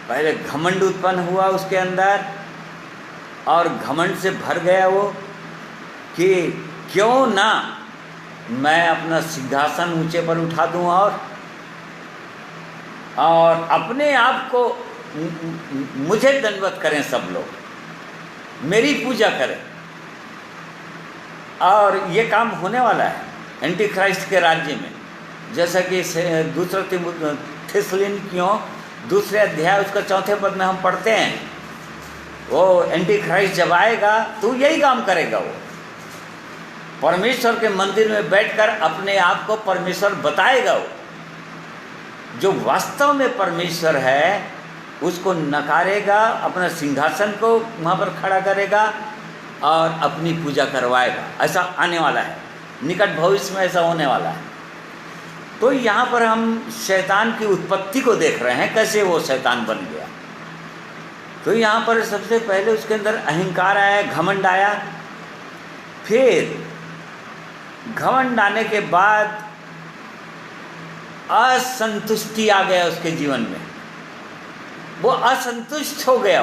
Speaker 1: पहले घमंड उत्पन्न हुआ उसके अंदर, और घमंड से भर गया वो कि क्यों ना मैं अपना सिंहासन ऊंचे पर उठा दूं और अपने आप को मुझे दंडवत करें, सब लोग मेरी पूजा करें। और ये काम होने वाला है एंटी क्राइस्ट के राज्य में, जैसा कि दूसरा थिस्सलुनीकियों 2 अध्याय उसका 4 पद में हम पढ़ते हैं। वो एंटी क्राइस्ट जब आएगा तो यही काम करेगा। वो परमेश्वर के मंदिर में बैठकर अपने आप को परमेश्वर बताएगा। वो जो वास्तव में परमेश्वर है उसको नकारेगा, अपना सिंहासन को वहाँ पर खड़ा करेगा और अपनी पूजा करवाएगा। ऐसा आने वाला है, निकट भविष्य में ऐसा होने वाला है। तो यहाँ पर हम शैतान की उत्पत्ति को देख रहे हैं, कैसे वो शैतान बन गया। तो यहाँ पर सबसे पहले उसके अंदर अहंकार आया, घमंड आया। फिर घमंड आने के बाद असंतुष्टि आ गया उसके जीवन में। वो असंतुष्ट हो गया।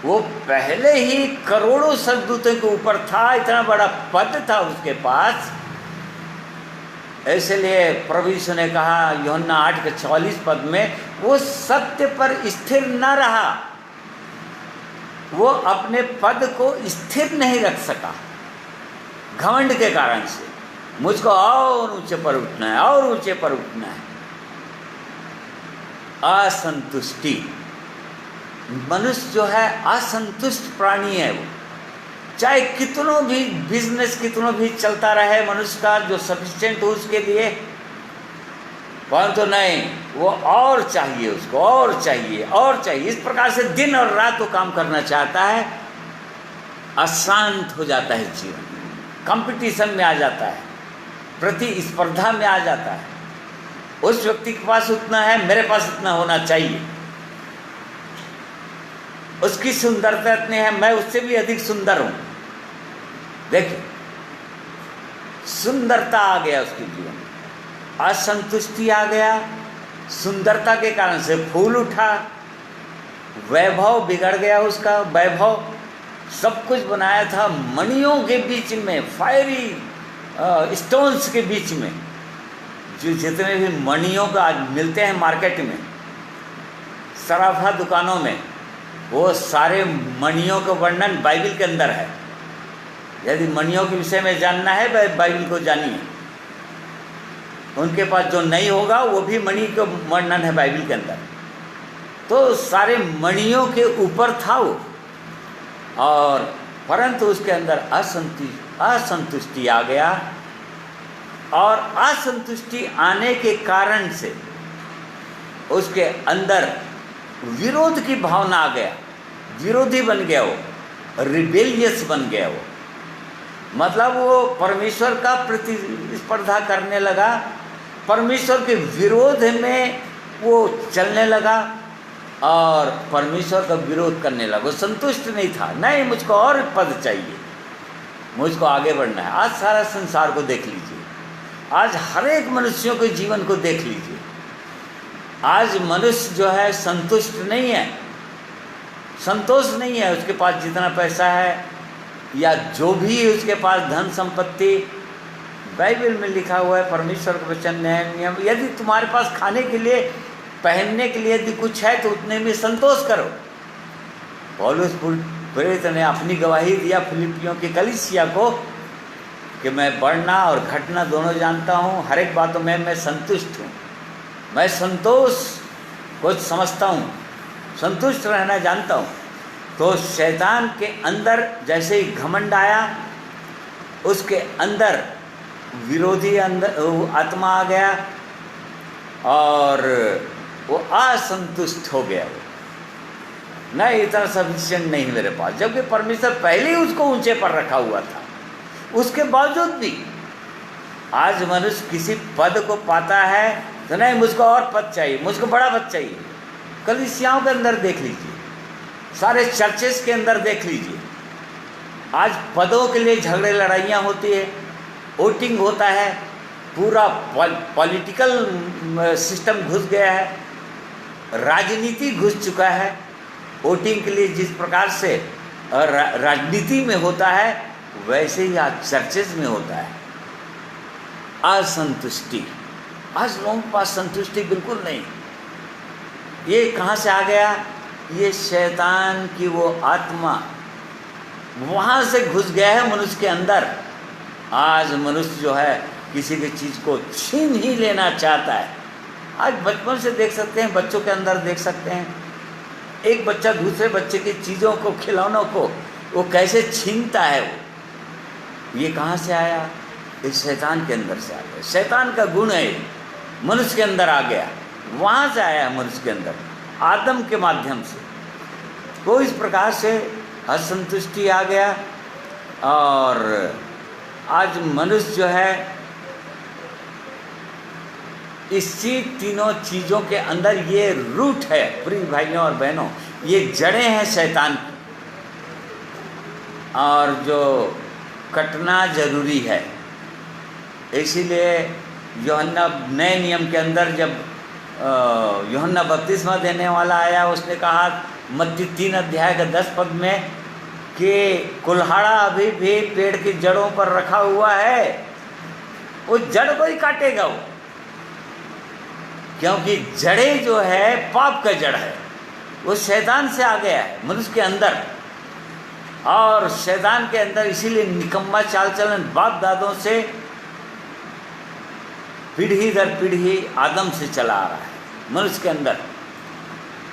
Speaker 1: वो पहले ही करोड़ों सद्दूतों के ऊपर था, इतना बड़ा पद था उसके पास। इसलिए प्रभु यीशु ने कहा यूहन्ना 8:44 पद में, वो सत्य पर स्थिर न रहा, वो अपने पद को स्थिर नहीं रख सका घमंड के कारण से। मुझको और ऊंचे पर उठना है, और ऊंचे पर उठना है। असंतुष्टि, मनुष्य जो है असंतुष्ट प्राणी है। वो चाहे कितनों भी बिजनेस कितनों भी चलता रहे मनुष्य का, जो सफिशिएंट हो उसके लिए, परंतु नहीं, वो और चाहिए, उसको और चाहिए, और चाहिए। इस प्रकार से दिन और रात वो काम करना चाहता है। अशांत हो जाता है जीवन, कंपटीशन में आ जाता है, प्रतिस्पर्धा में आ जाता है। उस व्यक्ति के पास उतना है, मेरे पास इतना होना चाहिए। उसकी सुंदरता इतनी है, मैं उससे भी अधिक सुंदर हूं। देखिए, सुंदरता आ गया उसके जीवन में, असंतुष्टि आ गया। सुंदरता के कारण से फूल उठा, वैभव बिगड़ गया उसका। वैभव सब कुछ बनाया था मणियों के बीच में, फायरी स्टोन्स के बीच में। जो जितने भी मणियों का आज मिलते हैं मार्केट में, सराफा दुकानों में, वो सारे मणियों का वर्णन बाइबल के अंदर है। यदि मणियों के विषय में जानना है, बाइबल को जानिए। उनके पास जो नहीं होगा वो भी मणि का वर्णन है बाइबल के अंदर। तो सारे मणियों के ऊपर था वो, और परंतु उसके अंदर असंतुष्टि आ गया। और असंतुष्टि आने के कारण से उसके अंदर विरोध की भावना आ गया, विरोधी बन गया, वो रिबेलियस बन गया। वो मतलब वो परमेश्वर का प्रतिस्पर्धा करने लगा, परमेश्वर के विरोध में वो चलने लगा और परमेश्वर का विरोध करने लगा। वो संतुष्ट नहीं था, नहीं मुझको और पद चाहिए, मुझको आगे बढ़ना है। आज सारा संसार को देख लीजिए, आज हर एक मनुष्यों के जीवन को देख लीजिए। आज मनुष्य जो है संतुष्ट नहीं है, संतोष नहीं है। उसके पास जितना पैसा है या जो भी उसके पास धन संपत्ति, बाइबल में लिखा हुआ है, परमेश्वर का वचन न्याय नियम, यदि तुम्हारे पास खाने के लिए पहनने के लिए यदि कुछ है तो उतने में संतोष करो। पौलुस प्रेरित ने अपनी गवाही दिया फिलिपियों की कलीसिया को कि मैं बढ़ना और घटना दोनों जानता हूँ, हर एक बातों में मैं संतुष्ट हूँ। मैं संतोष को समझता हूँ, संतुष्ट रहना जानता हूँ। तो शैतान के अंदर जैसे ही घमंड आया, उसके अंदर विरोधी अंदर आत्मा आ गया और वो असंतुष्ट हो गया। नहीं, इतना सफिशिएंट नहीं मेरे पास, जबकि परमेश्वर पहले ही उसको ऊंचे पर रखा हुआ था। उसके बावजूद भी आज मनुष्य किसी पद को पाता है तो नहीं, मुझको और पद चाहिए, मुझको बड़ा पद चाहिए। कलीसियाओं के अंदर देख लीजिए, सारे चर्चेस के अंदर देख लीजिए, आज पदों के लिए झगड़े लड़ाइयाँ होती है, वोटिंग होता है, पूरा पॉलिटिकल सिस्टम घुस गया है, राजनीति घुस चुका है। वोटिंग के लिए जिस प्रकार से राजनीति में होता है वैसे ही आज चर्चेज में होता है। असंतुष्टि, आज लोगों के पास संतुष्टि बिल्कुल नहीं। ये कहाँ से आ गया? ये शैतान की वो आत्मा वहाँ से घुस गया है मनुष्य के अंदर। आज मनुष्य जो है किसी भी चीज़ को छीन ही लेना चाहता है। आज बचपन से देख सकते हैं, बच्चों के अंदर देख सकते हैं, एक बच्चा दूसरे बच्चे की चीज़ों को, खिलौनों को वो कैसे छीनता है। वो ये कहाँ से आया? इस शैतान के अंदर से आ गया। शैतान का गुण है, मनुष्य के अंदर आ गया, वहाँ से आया है मनुष्य के अंदर, आदम के माध्यम से। तो इस प्रकार से असंतुष्टि आ गया और आज मनुष्य जो है इसी तीनों चीज़ों के अंदर ये रूट है। प्रिय भाइयों और बहनों, ये जड़ें हैं शैतान की और जो कटना जरूरी है। इसीलिए यूहन्ना नए नियम के अंदर जब यूहन्ना बपतिस्मा देने वाला आया, उसने कहा मत्ती 3 अध्याय का 10 पद में कि कुल्हाड़ा अभी भी पेड़ की जड़ों पर रखा हुआ है, वो जड़ को ही काटेगा वो, क्योंकि जड़ें जो है पाप का जड़ है, वो शैतान से आ गया है मनुष्य के अंदर। और शैतान के अंदर इसीलिए निकम्मा चाल चलन बाप दादों से पीढ़ी दर पीढ़ी आदम से चला आ रहा है मनुष्य के अंदर।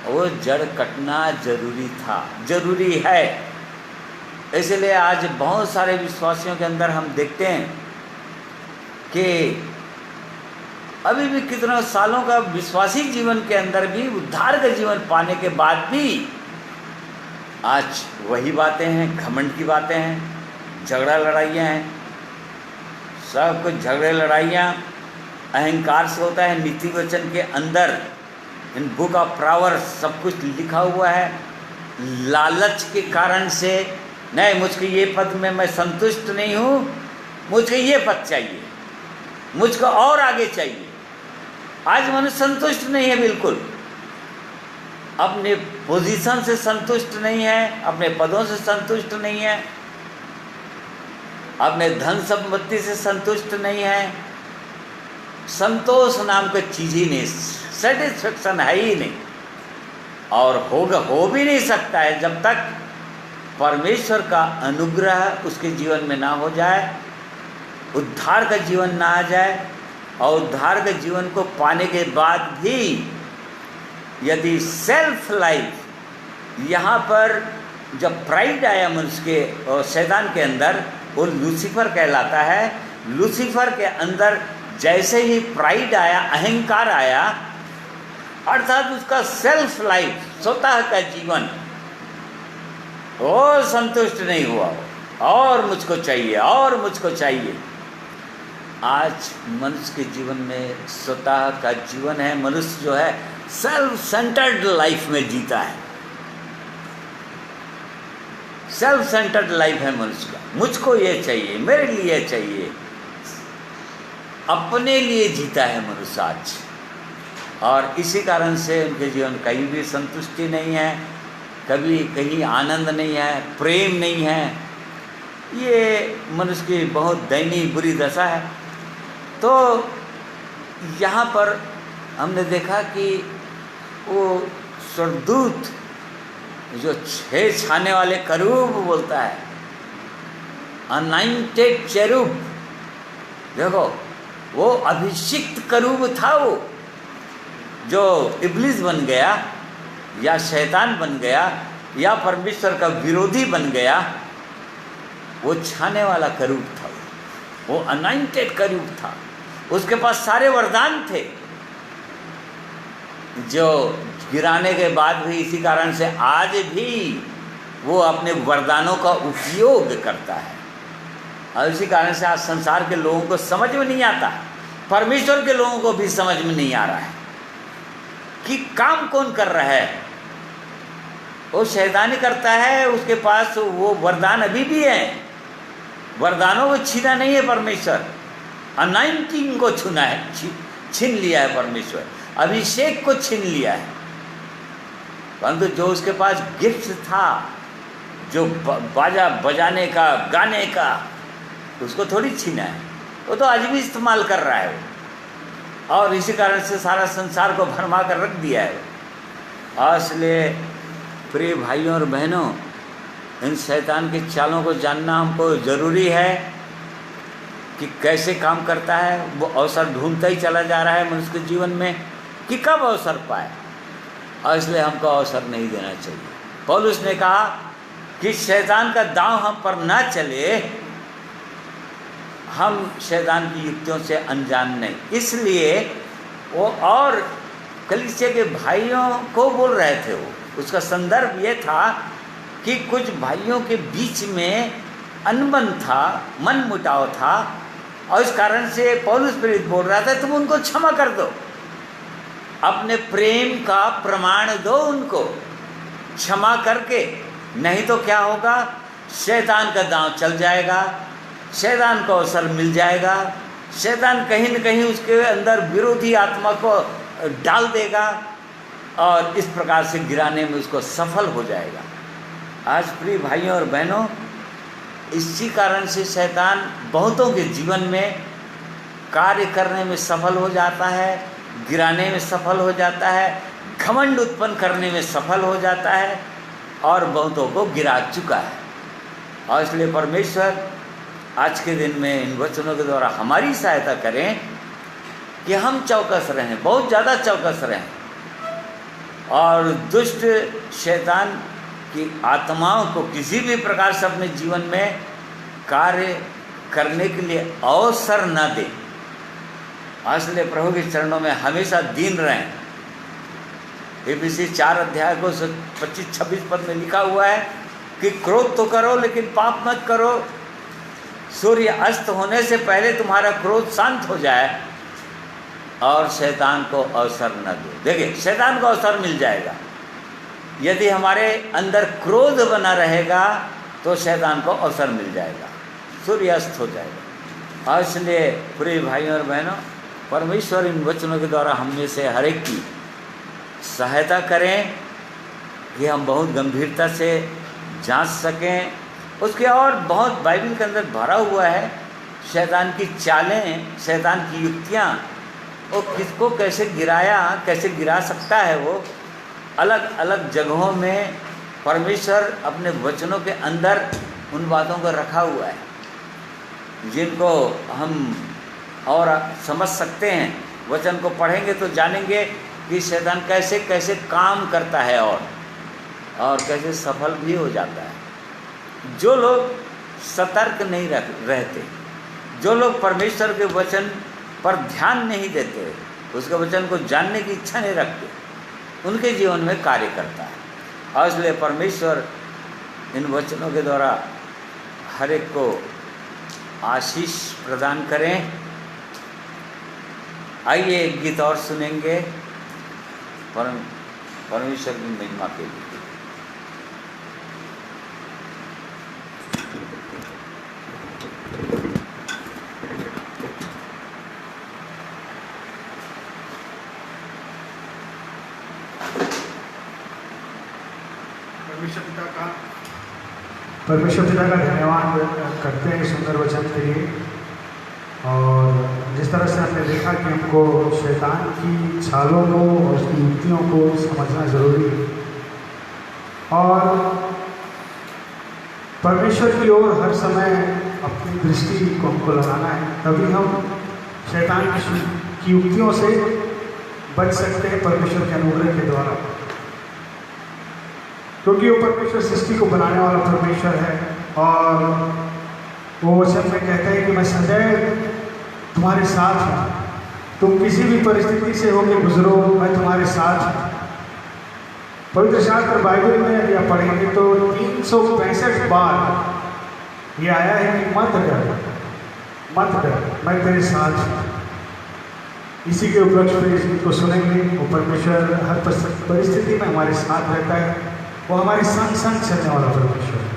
Speaker 1: वो जड़ कटना जरूरी था, जरूरी है। इसलिए आज बहुत सारे विश्वासियों के अंदर हम देखते हैं कि अभी भी कितने सालों का विश्वासी जीवन के अंदर भी, उद्धार का जीवन पाने के बाद भी आज वही बातें हैं, घमंड की बातें हैं, झगड़ा लड़ाइयाँ हैं, सब कुछ झगड़े लड़ाइयाँ अहंकार से होता है। नीति वचन के अंदर इन बुक ऑफ प्रॉवर्ब्स सब कुछ लिखा हुआ है। लालच के कारण से, नहीं मुझको ये पद में मैं संतुष्ट नहीं हूँ, मुझको ये पद चाहिए, मुझको और आगे चाहिए। आज मनुष्य संतुष्ट नहीं है, बिल्कुल अपने पोजीशन से संतुष्ट नहीं है, अपने पदों से संतुष्ट नहीं है, अपने धन संपत्ति से संतुष्ट नहीं है। संतोष नाम का चीज ही नहीं, सेटिस्फेक्शन है ही नहीं, और हो भी नहीं सकता है जब तक परमेश्वर का अनुग्रह उसके जीवन में ना हो जाए, उद्धार का जीवन ना आ जाए। और उद्धार के जीवन को पाने के बाद भी यदि सेल्फ लाइफ, यहाँ पर जब प्राइड आया मनुष्य के और शैतान के अंदर, वो लूसीफर कहलाता है। लूसीफर के अंदर जैसे ही प्राइड आया, अहंकार आया, अर्थात उसका सेल्फ लाइफ, स्वतः का जीवन, वो संतुष्ट नहीं हुआ, और मुझको चाहिए, और मुझको चाहिए। आज मनुष्य के जीवन में स्वतः का जीवन है। मनुष्य जो है सेल्फ सेंटर्ड लाइफ में जीता है, सेल्फ सेंटर्ड लाइफ है मनुष्य का। मुझको ये चाहिए, मेरे लिए चाहिए, अपने लिए जीता है मनुष्य आज। और इसी कारण से उनके जीवन कहीं भी संतुष्टि नहीं है, कभी कहीं आनंद नहीं है, प्रेम नहीं है। ये मनुष्य की बहुत दयनीय बुरी दशा है। तो यहाँ पर हमने देखा कि वो स्वर्गदूत जो 6 छाने वाले करूब बोलता है, अनाइंटेड चेरूब, देखो वो अभिषिक्त करूब था, वो जो इब्लिस बन गया या शैतान बन गया या परमेश्वर का विरोधी बन गया, वो छाने वाला करूब था, वो अनाइंटेड करूब था। उसके पास सारे वरदान थे, जो गिराने के बाद भी इसी कारण से आज भी वो अपने वरदानों का उपयोग करता है। और इसी कारण से आज संसार के लोगों को समझ में नहीं आता, परमेश्वर के लोगों को भी समझ में नहीं आ रहा है कि काम कौन कर रहा है। वो शैतानी करता है, उसके पास वो वरदान अभी भी है, वरदानों को छीना नहीं है परमेश्वर, अनाइंटिंग को छूना है, छीन लिया है परमेश्वर, अभिषेक को छीन लिया है। परंतु जो उसके पास गिफ्ट था, जो बाजा बजाने का, गाने का, उसको थोड़ी छीना है, वो तो आज भी इस्तेमाल कर रहा है वो। और इसी कारण से सारा संसार को भरमा कर रख दिया है। और इसलिए प्रिय भाइयों और बहनों, इन शैतान की चालों को जानना हमको ज़रूरी है कि कैसे काम करता है। वो अवसर ढूंढता ही चला जा रहा है मनुष्य के जीवन में कि कब अवसर पाए, और इसलिए हमको अवसर नहीं देना चाहिए। पौलुस ने कहा कि शैतान का दांव हम पर ना चले, हम शैतान की युक्तियों से अनजान नहीं। इसलिए वो और कलीसिया के भाइयों को बोल रहे थे, वो उसका संदर्भ ये था कि कुछ भाइयों के बीच में अनबन था, मन मुटाव था, और इस कारण से पौलुस प्रेरित बोल रहा था तुम उनको क्षमा कर दो, अपने प्रेम का प्रमाण दो उनको क्षमा करके। नहीं तो क्या होगा, शैतान का दांव चल जाएगा, शैतान को अवसर मिल जाएगा, शैतान कहीं न कहीं उसके अंदर विरोधी आत्मा को डाल देगा और इस प्रकार से गिराने में उसको सफल हो जाएगा। आज प्रिय भाइयों और बहनों, इसी कारण से शैतान बहुतों के जीवन में कार्य करने में सफल हो जाता है, गिराने में सफल हो जाता है, घमंड उत्पन्न करने में सफल हो जाता है और बहुतों को गिरा चुका है। और इसलिए परमेश्वर आज के दिन में इन वचनों के द्वारा हमारी सहायता करें कि हम चौकस रहें, बहुत ज़्यादा चौकस रहें, और दुष्ट शैतान की आत्माओं को किसी भी प्रकार से अपने जीवन में कार्य करने के लिए अवसर न दें। इसलिए प्रभु के चरणों में हमेशा दीन रहें। एफिसी 4 अध्याय को 25-26 पद में लिखा हुआ है कि क्रोध तो करो लेकिन पाप मत करो, सूर्य अस्त होने से पहले तुम्हारा क्रोध शांत हो जाए और शैतान को अवसर न दो। देखिए, शैतान को अवसर मिल जाएगा यदि हमारे अंदर क्रोध बना रहेगा, तो शैतान को अवसर मिल जाएगा, सूर्य अस्त हो जाएगा। और इसलिए प्रिय भाइयों और बहनों, परमेश्वर इन वचनों के द्वारा हम में से हर एक की सहायता करें कि हम बहुत गंभीरता से जांच सकें उसके। और बहुत बाइबल के अंदर भरा हुआ है शैतान की चालें, शैतान की युक्तियाँ, वो किसको कैसे गिराया, कैसे गिरा सकता है। वो अलग अलग जगहों में परमेश्वर अपने वचनों के अंदर उन बातों को रखा हुआ है जिनको हम और समझ सकते हैं। वचन को पढ़ेंगे तो जानेंगे कि शैतान कैसे कैसे काम करता है और कैसे सफल भी हो जाता है। जो लोग सतर्क नहीं रहते, जो लोग परमेश्वर के वचन पर ध्यान नहीं देते, उसके वचन को जानने की इच्छा नहीं रखते, उनके जीवन में कार्य करता है। और इसलिए परमेश्वर इन वचनों के द्वारा हर एक को आशीष प्रदान करें। आइए एक गीत और सुनेंगे परमेश्वर की महिमा के लिए।
Speaker 2: परमेश्वर पिता का धन्यवाद करते हैं सुंदर वचन के लिए। और जिस तरह से हमने देखा कि हमको शैतान की चालों को और उसकी युक्तियों को समझना ज़रूरी है और परमेश्वर की ओर हर समय अपनी दृष्टि को हमको लगाना है, तभी हम शैतान की युक्तियों से बच सकते हैं परमेश्वर के अनुग्रह के द्वारा। क्योंकि वो परमेश्वर सृष्टि को बनाने वाला परमेश्वर है और वो वचन में कहते हैं कि मैं सदैव तुम्हारे साथ हूँ, तुम किसी भी परिस्थिति से होकर गुजरो, मैं तुम्हारे साथ हूँ। पवित्र शास्त्र बाइबल में या पढ़ेंगे तो 365 बार ये आया है कि मत डर, मैं तेरे साथ हूँ। इसी के उपलक्ष्य में इस गीत को सुनेंगे। वो परमेश्वर हर परिस्थिति में हमारे साथ रहता है, वो हमारे संग संग चलने वाला परमेश्वर है।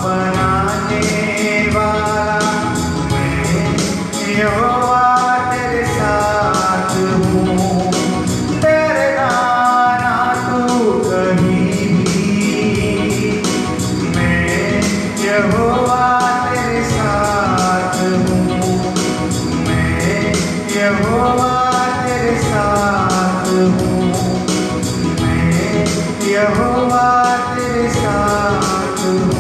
Speaker 4: बनाने वाला मैं यहोवा तेरे साथ हूँ। डरना ना तू कहीं भी, मैं यहोवा तेरे साथ हूँ। मैं यहोवा तेरे साथ हूँ। मैं यहोवा तेरे साथ हूँ।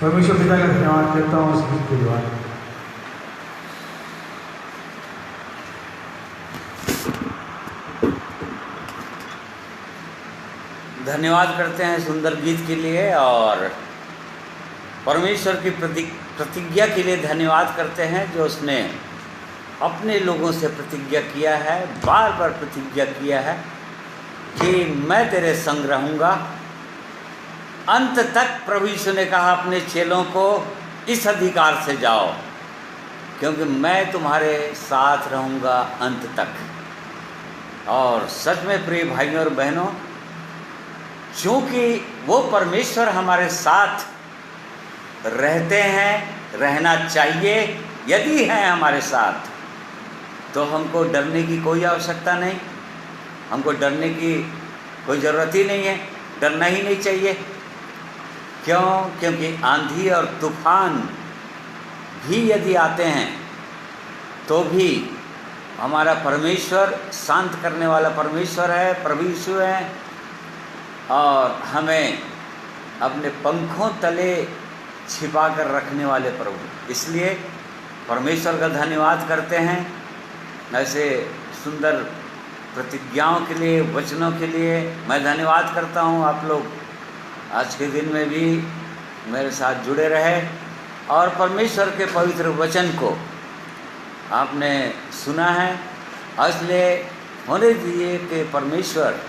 Speaker 2: परमेश्वर पिता का धन्यवाद करता हूँ उस गीत के द्वारा।
Speaker 1: धन्यवाद करते हैं सुंदर गीत के लिए, और परमेश्वर की प्रतिज्ञा के लिए धन्यवाद करते हैं जो उसने अपने लोगों से प्रतिज्ञा किया है, बार बार प्रतिज्ञा किया है कि मैं तेरे संग रहूँगा अंत तक। प्रभु यीशु ने कहा अपने चेलों को, इस अधिकार से जाओ क्योंकि मैं तुम्हारे साथ रहूँगा अंत तक। और सच में प्रिय भाइयों और बहनों, क्योंकि वो परमेश्वर हमारे साथ रहते हैं, रहना चाहिए, यदि हैं हमारे साथ तो हमको डरने की कोई आवश्यकता नहीं, हमको डरने की कोई ज़रूरत ही नहीं है, डरना ही नहीं चाहिए। क्यों? क्योंकि आंधी और तूफान भी यदि आते हैं तो भी हमारा परमेश्वर शांत करने वाला परमेश्वर है, प्रभु यीशु है, और हमें अपने पंखों तले छिपा कर रखने वाले प्रभु। इसलिए परमेश्वर का धन्यवाद करते हैं ऐसे सुंदर प्रतिज्ञाओं के लिए, वचनों के लिए। मैं धन्यवाद करता हूँ आप लोग आज के दिन में भी मेरे साथ जुड़े रहे और परमेश्वर के पवित्र वचन को आपने सुना है। इसलिए होने दीजिए कि परमेश्वर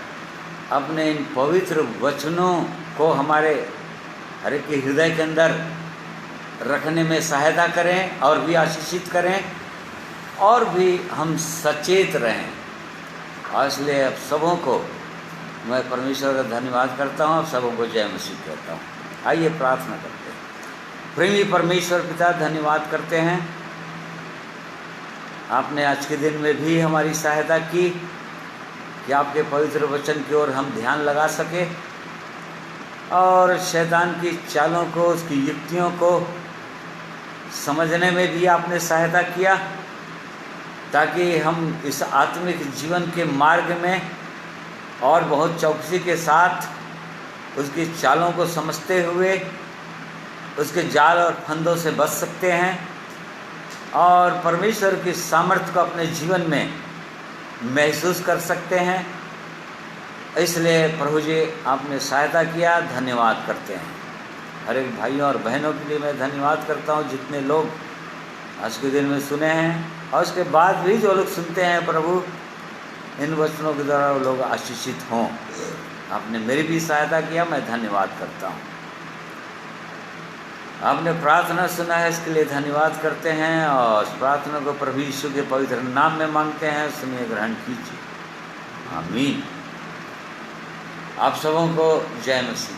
Speaker 1: अपने इन पवित्र वचनों को हमारे हर एक के हृदय के अंदर रखने में सहायता करें और भी आशीषित करें और भी हम सचेत रहें। और इसलिए आप सबों को मैं परमेश्वर का धन्यवाद करता हूँ, आप सबों को जय मसीह कहता हूँ। आइए प्रार्थना करते हैं। प्रेमी परमेश्वर पिता, धन्यवाद करते हैं आपने आज के दिन में भी हमारी सहायता की कि आपके पवित्र वचन की ओर हम ध्यान लगा सके और शैतान की चालों को, उसकी युक्तियों को समझने में भी आपने सहायता किया, ताकि हम इस आत्मिक जीवन के मार्ग में और बहुत चौकसी के साथ उसकी चालों को समझते हुए उसके जाल और फंदों से बच सकते हैं और परमेश्वर की सामर्थ्य को अपने जीवन में महसूस कर सकते हैं। इसलिए प्रभु जी आपने सहायता किया, धन्यवाद करते हैं। हर एक भाइयों और बहनों के लिए मैं धन्यवाद करता हूँ जितने लोग आज के दिन में सुने हैं और उसके बाद भी जो लोग सुनते हैं प्रभु, इन वचनों के द्वारा वो लोग आशीषित हों। आपने मेरी भी सहायता किया, मैं धन्यवाद करता हूँ। आपने प्रार्थना सुना है, इसके लिए धन्यवाद करते हैं और इस प्रार्थना को प्रभु यीशु के पवित्र नाम में मांगते हैं। सुनिए, ग्रहण कीजिए। आमीन। आप सबों को जय मसीह।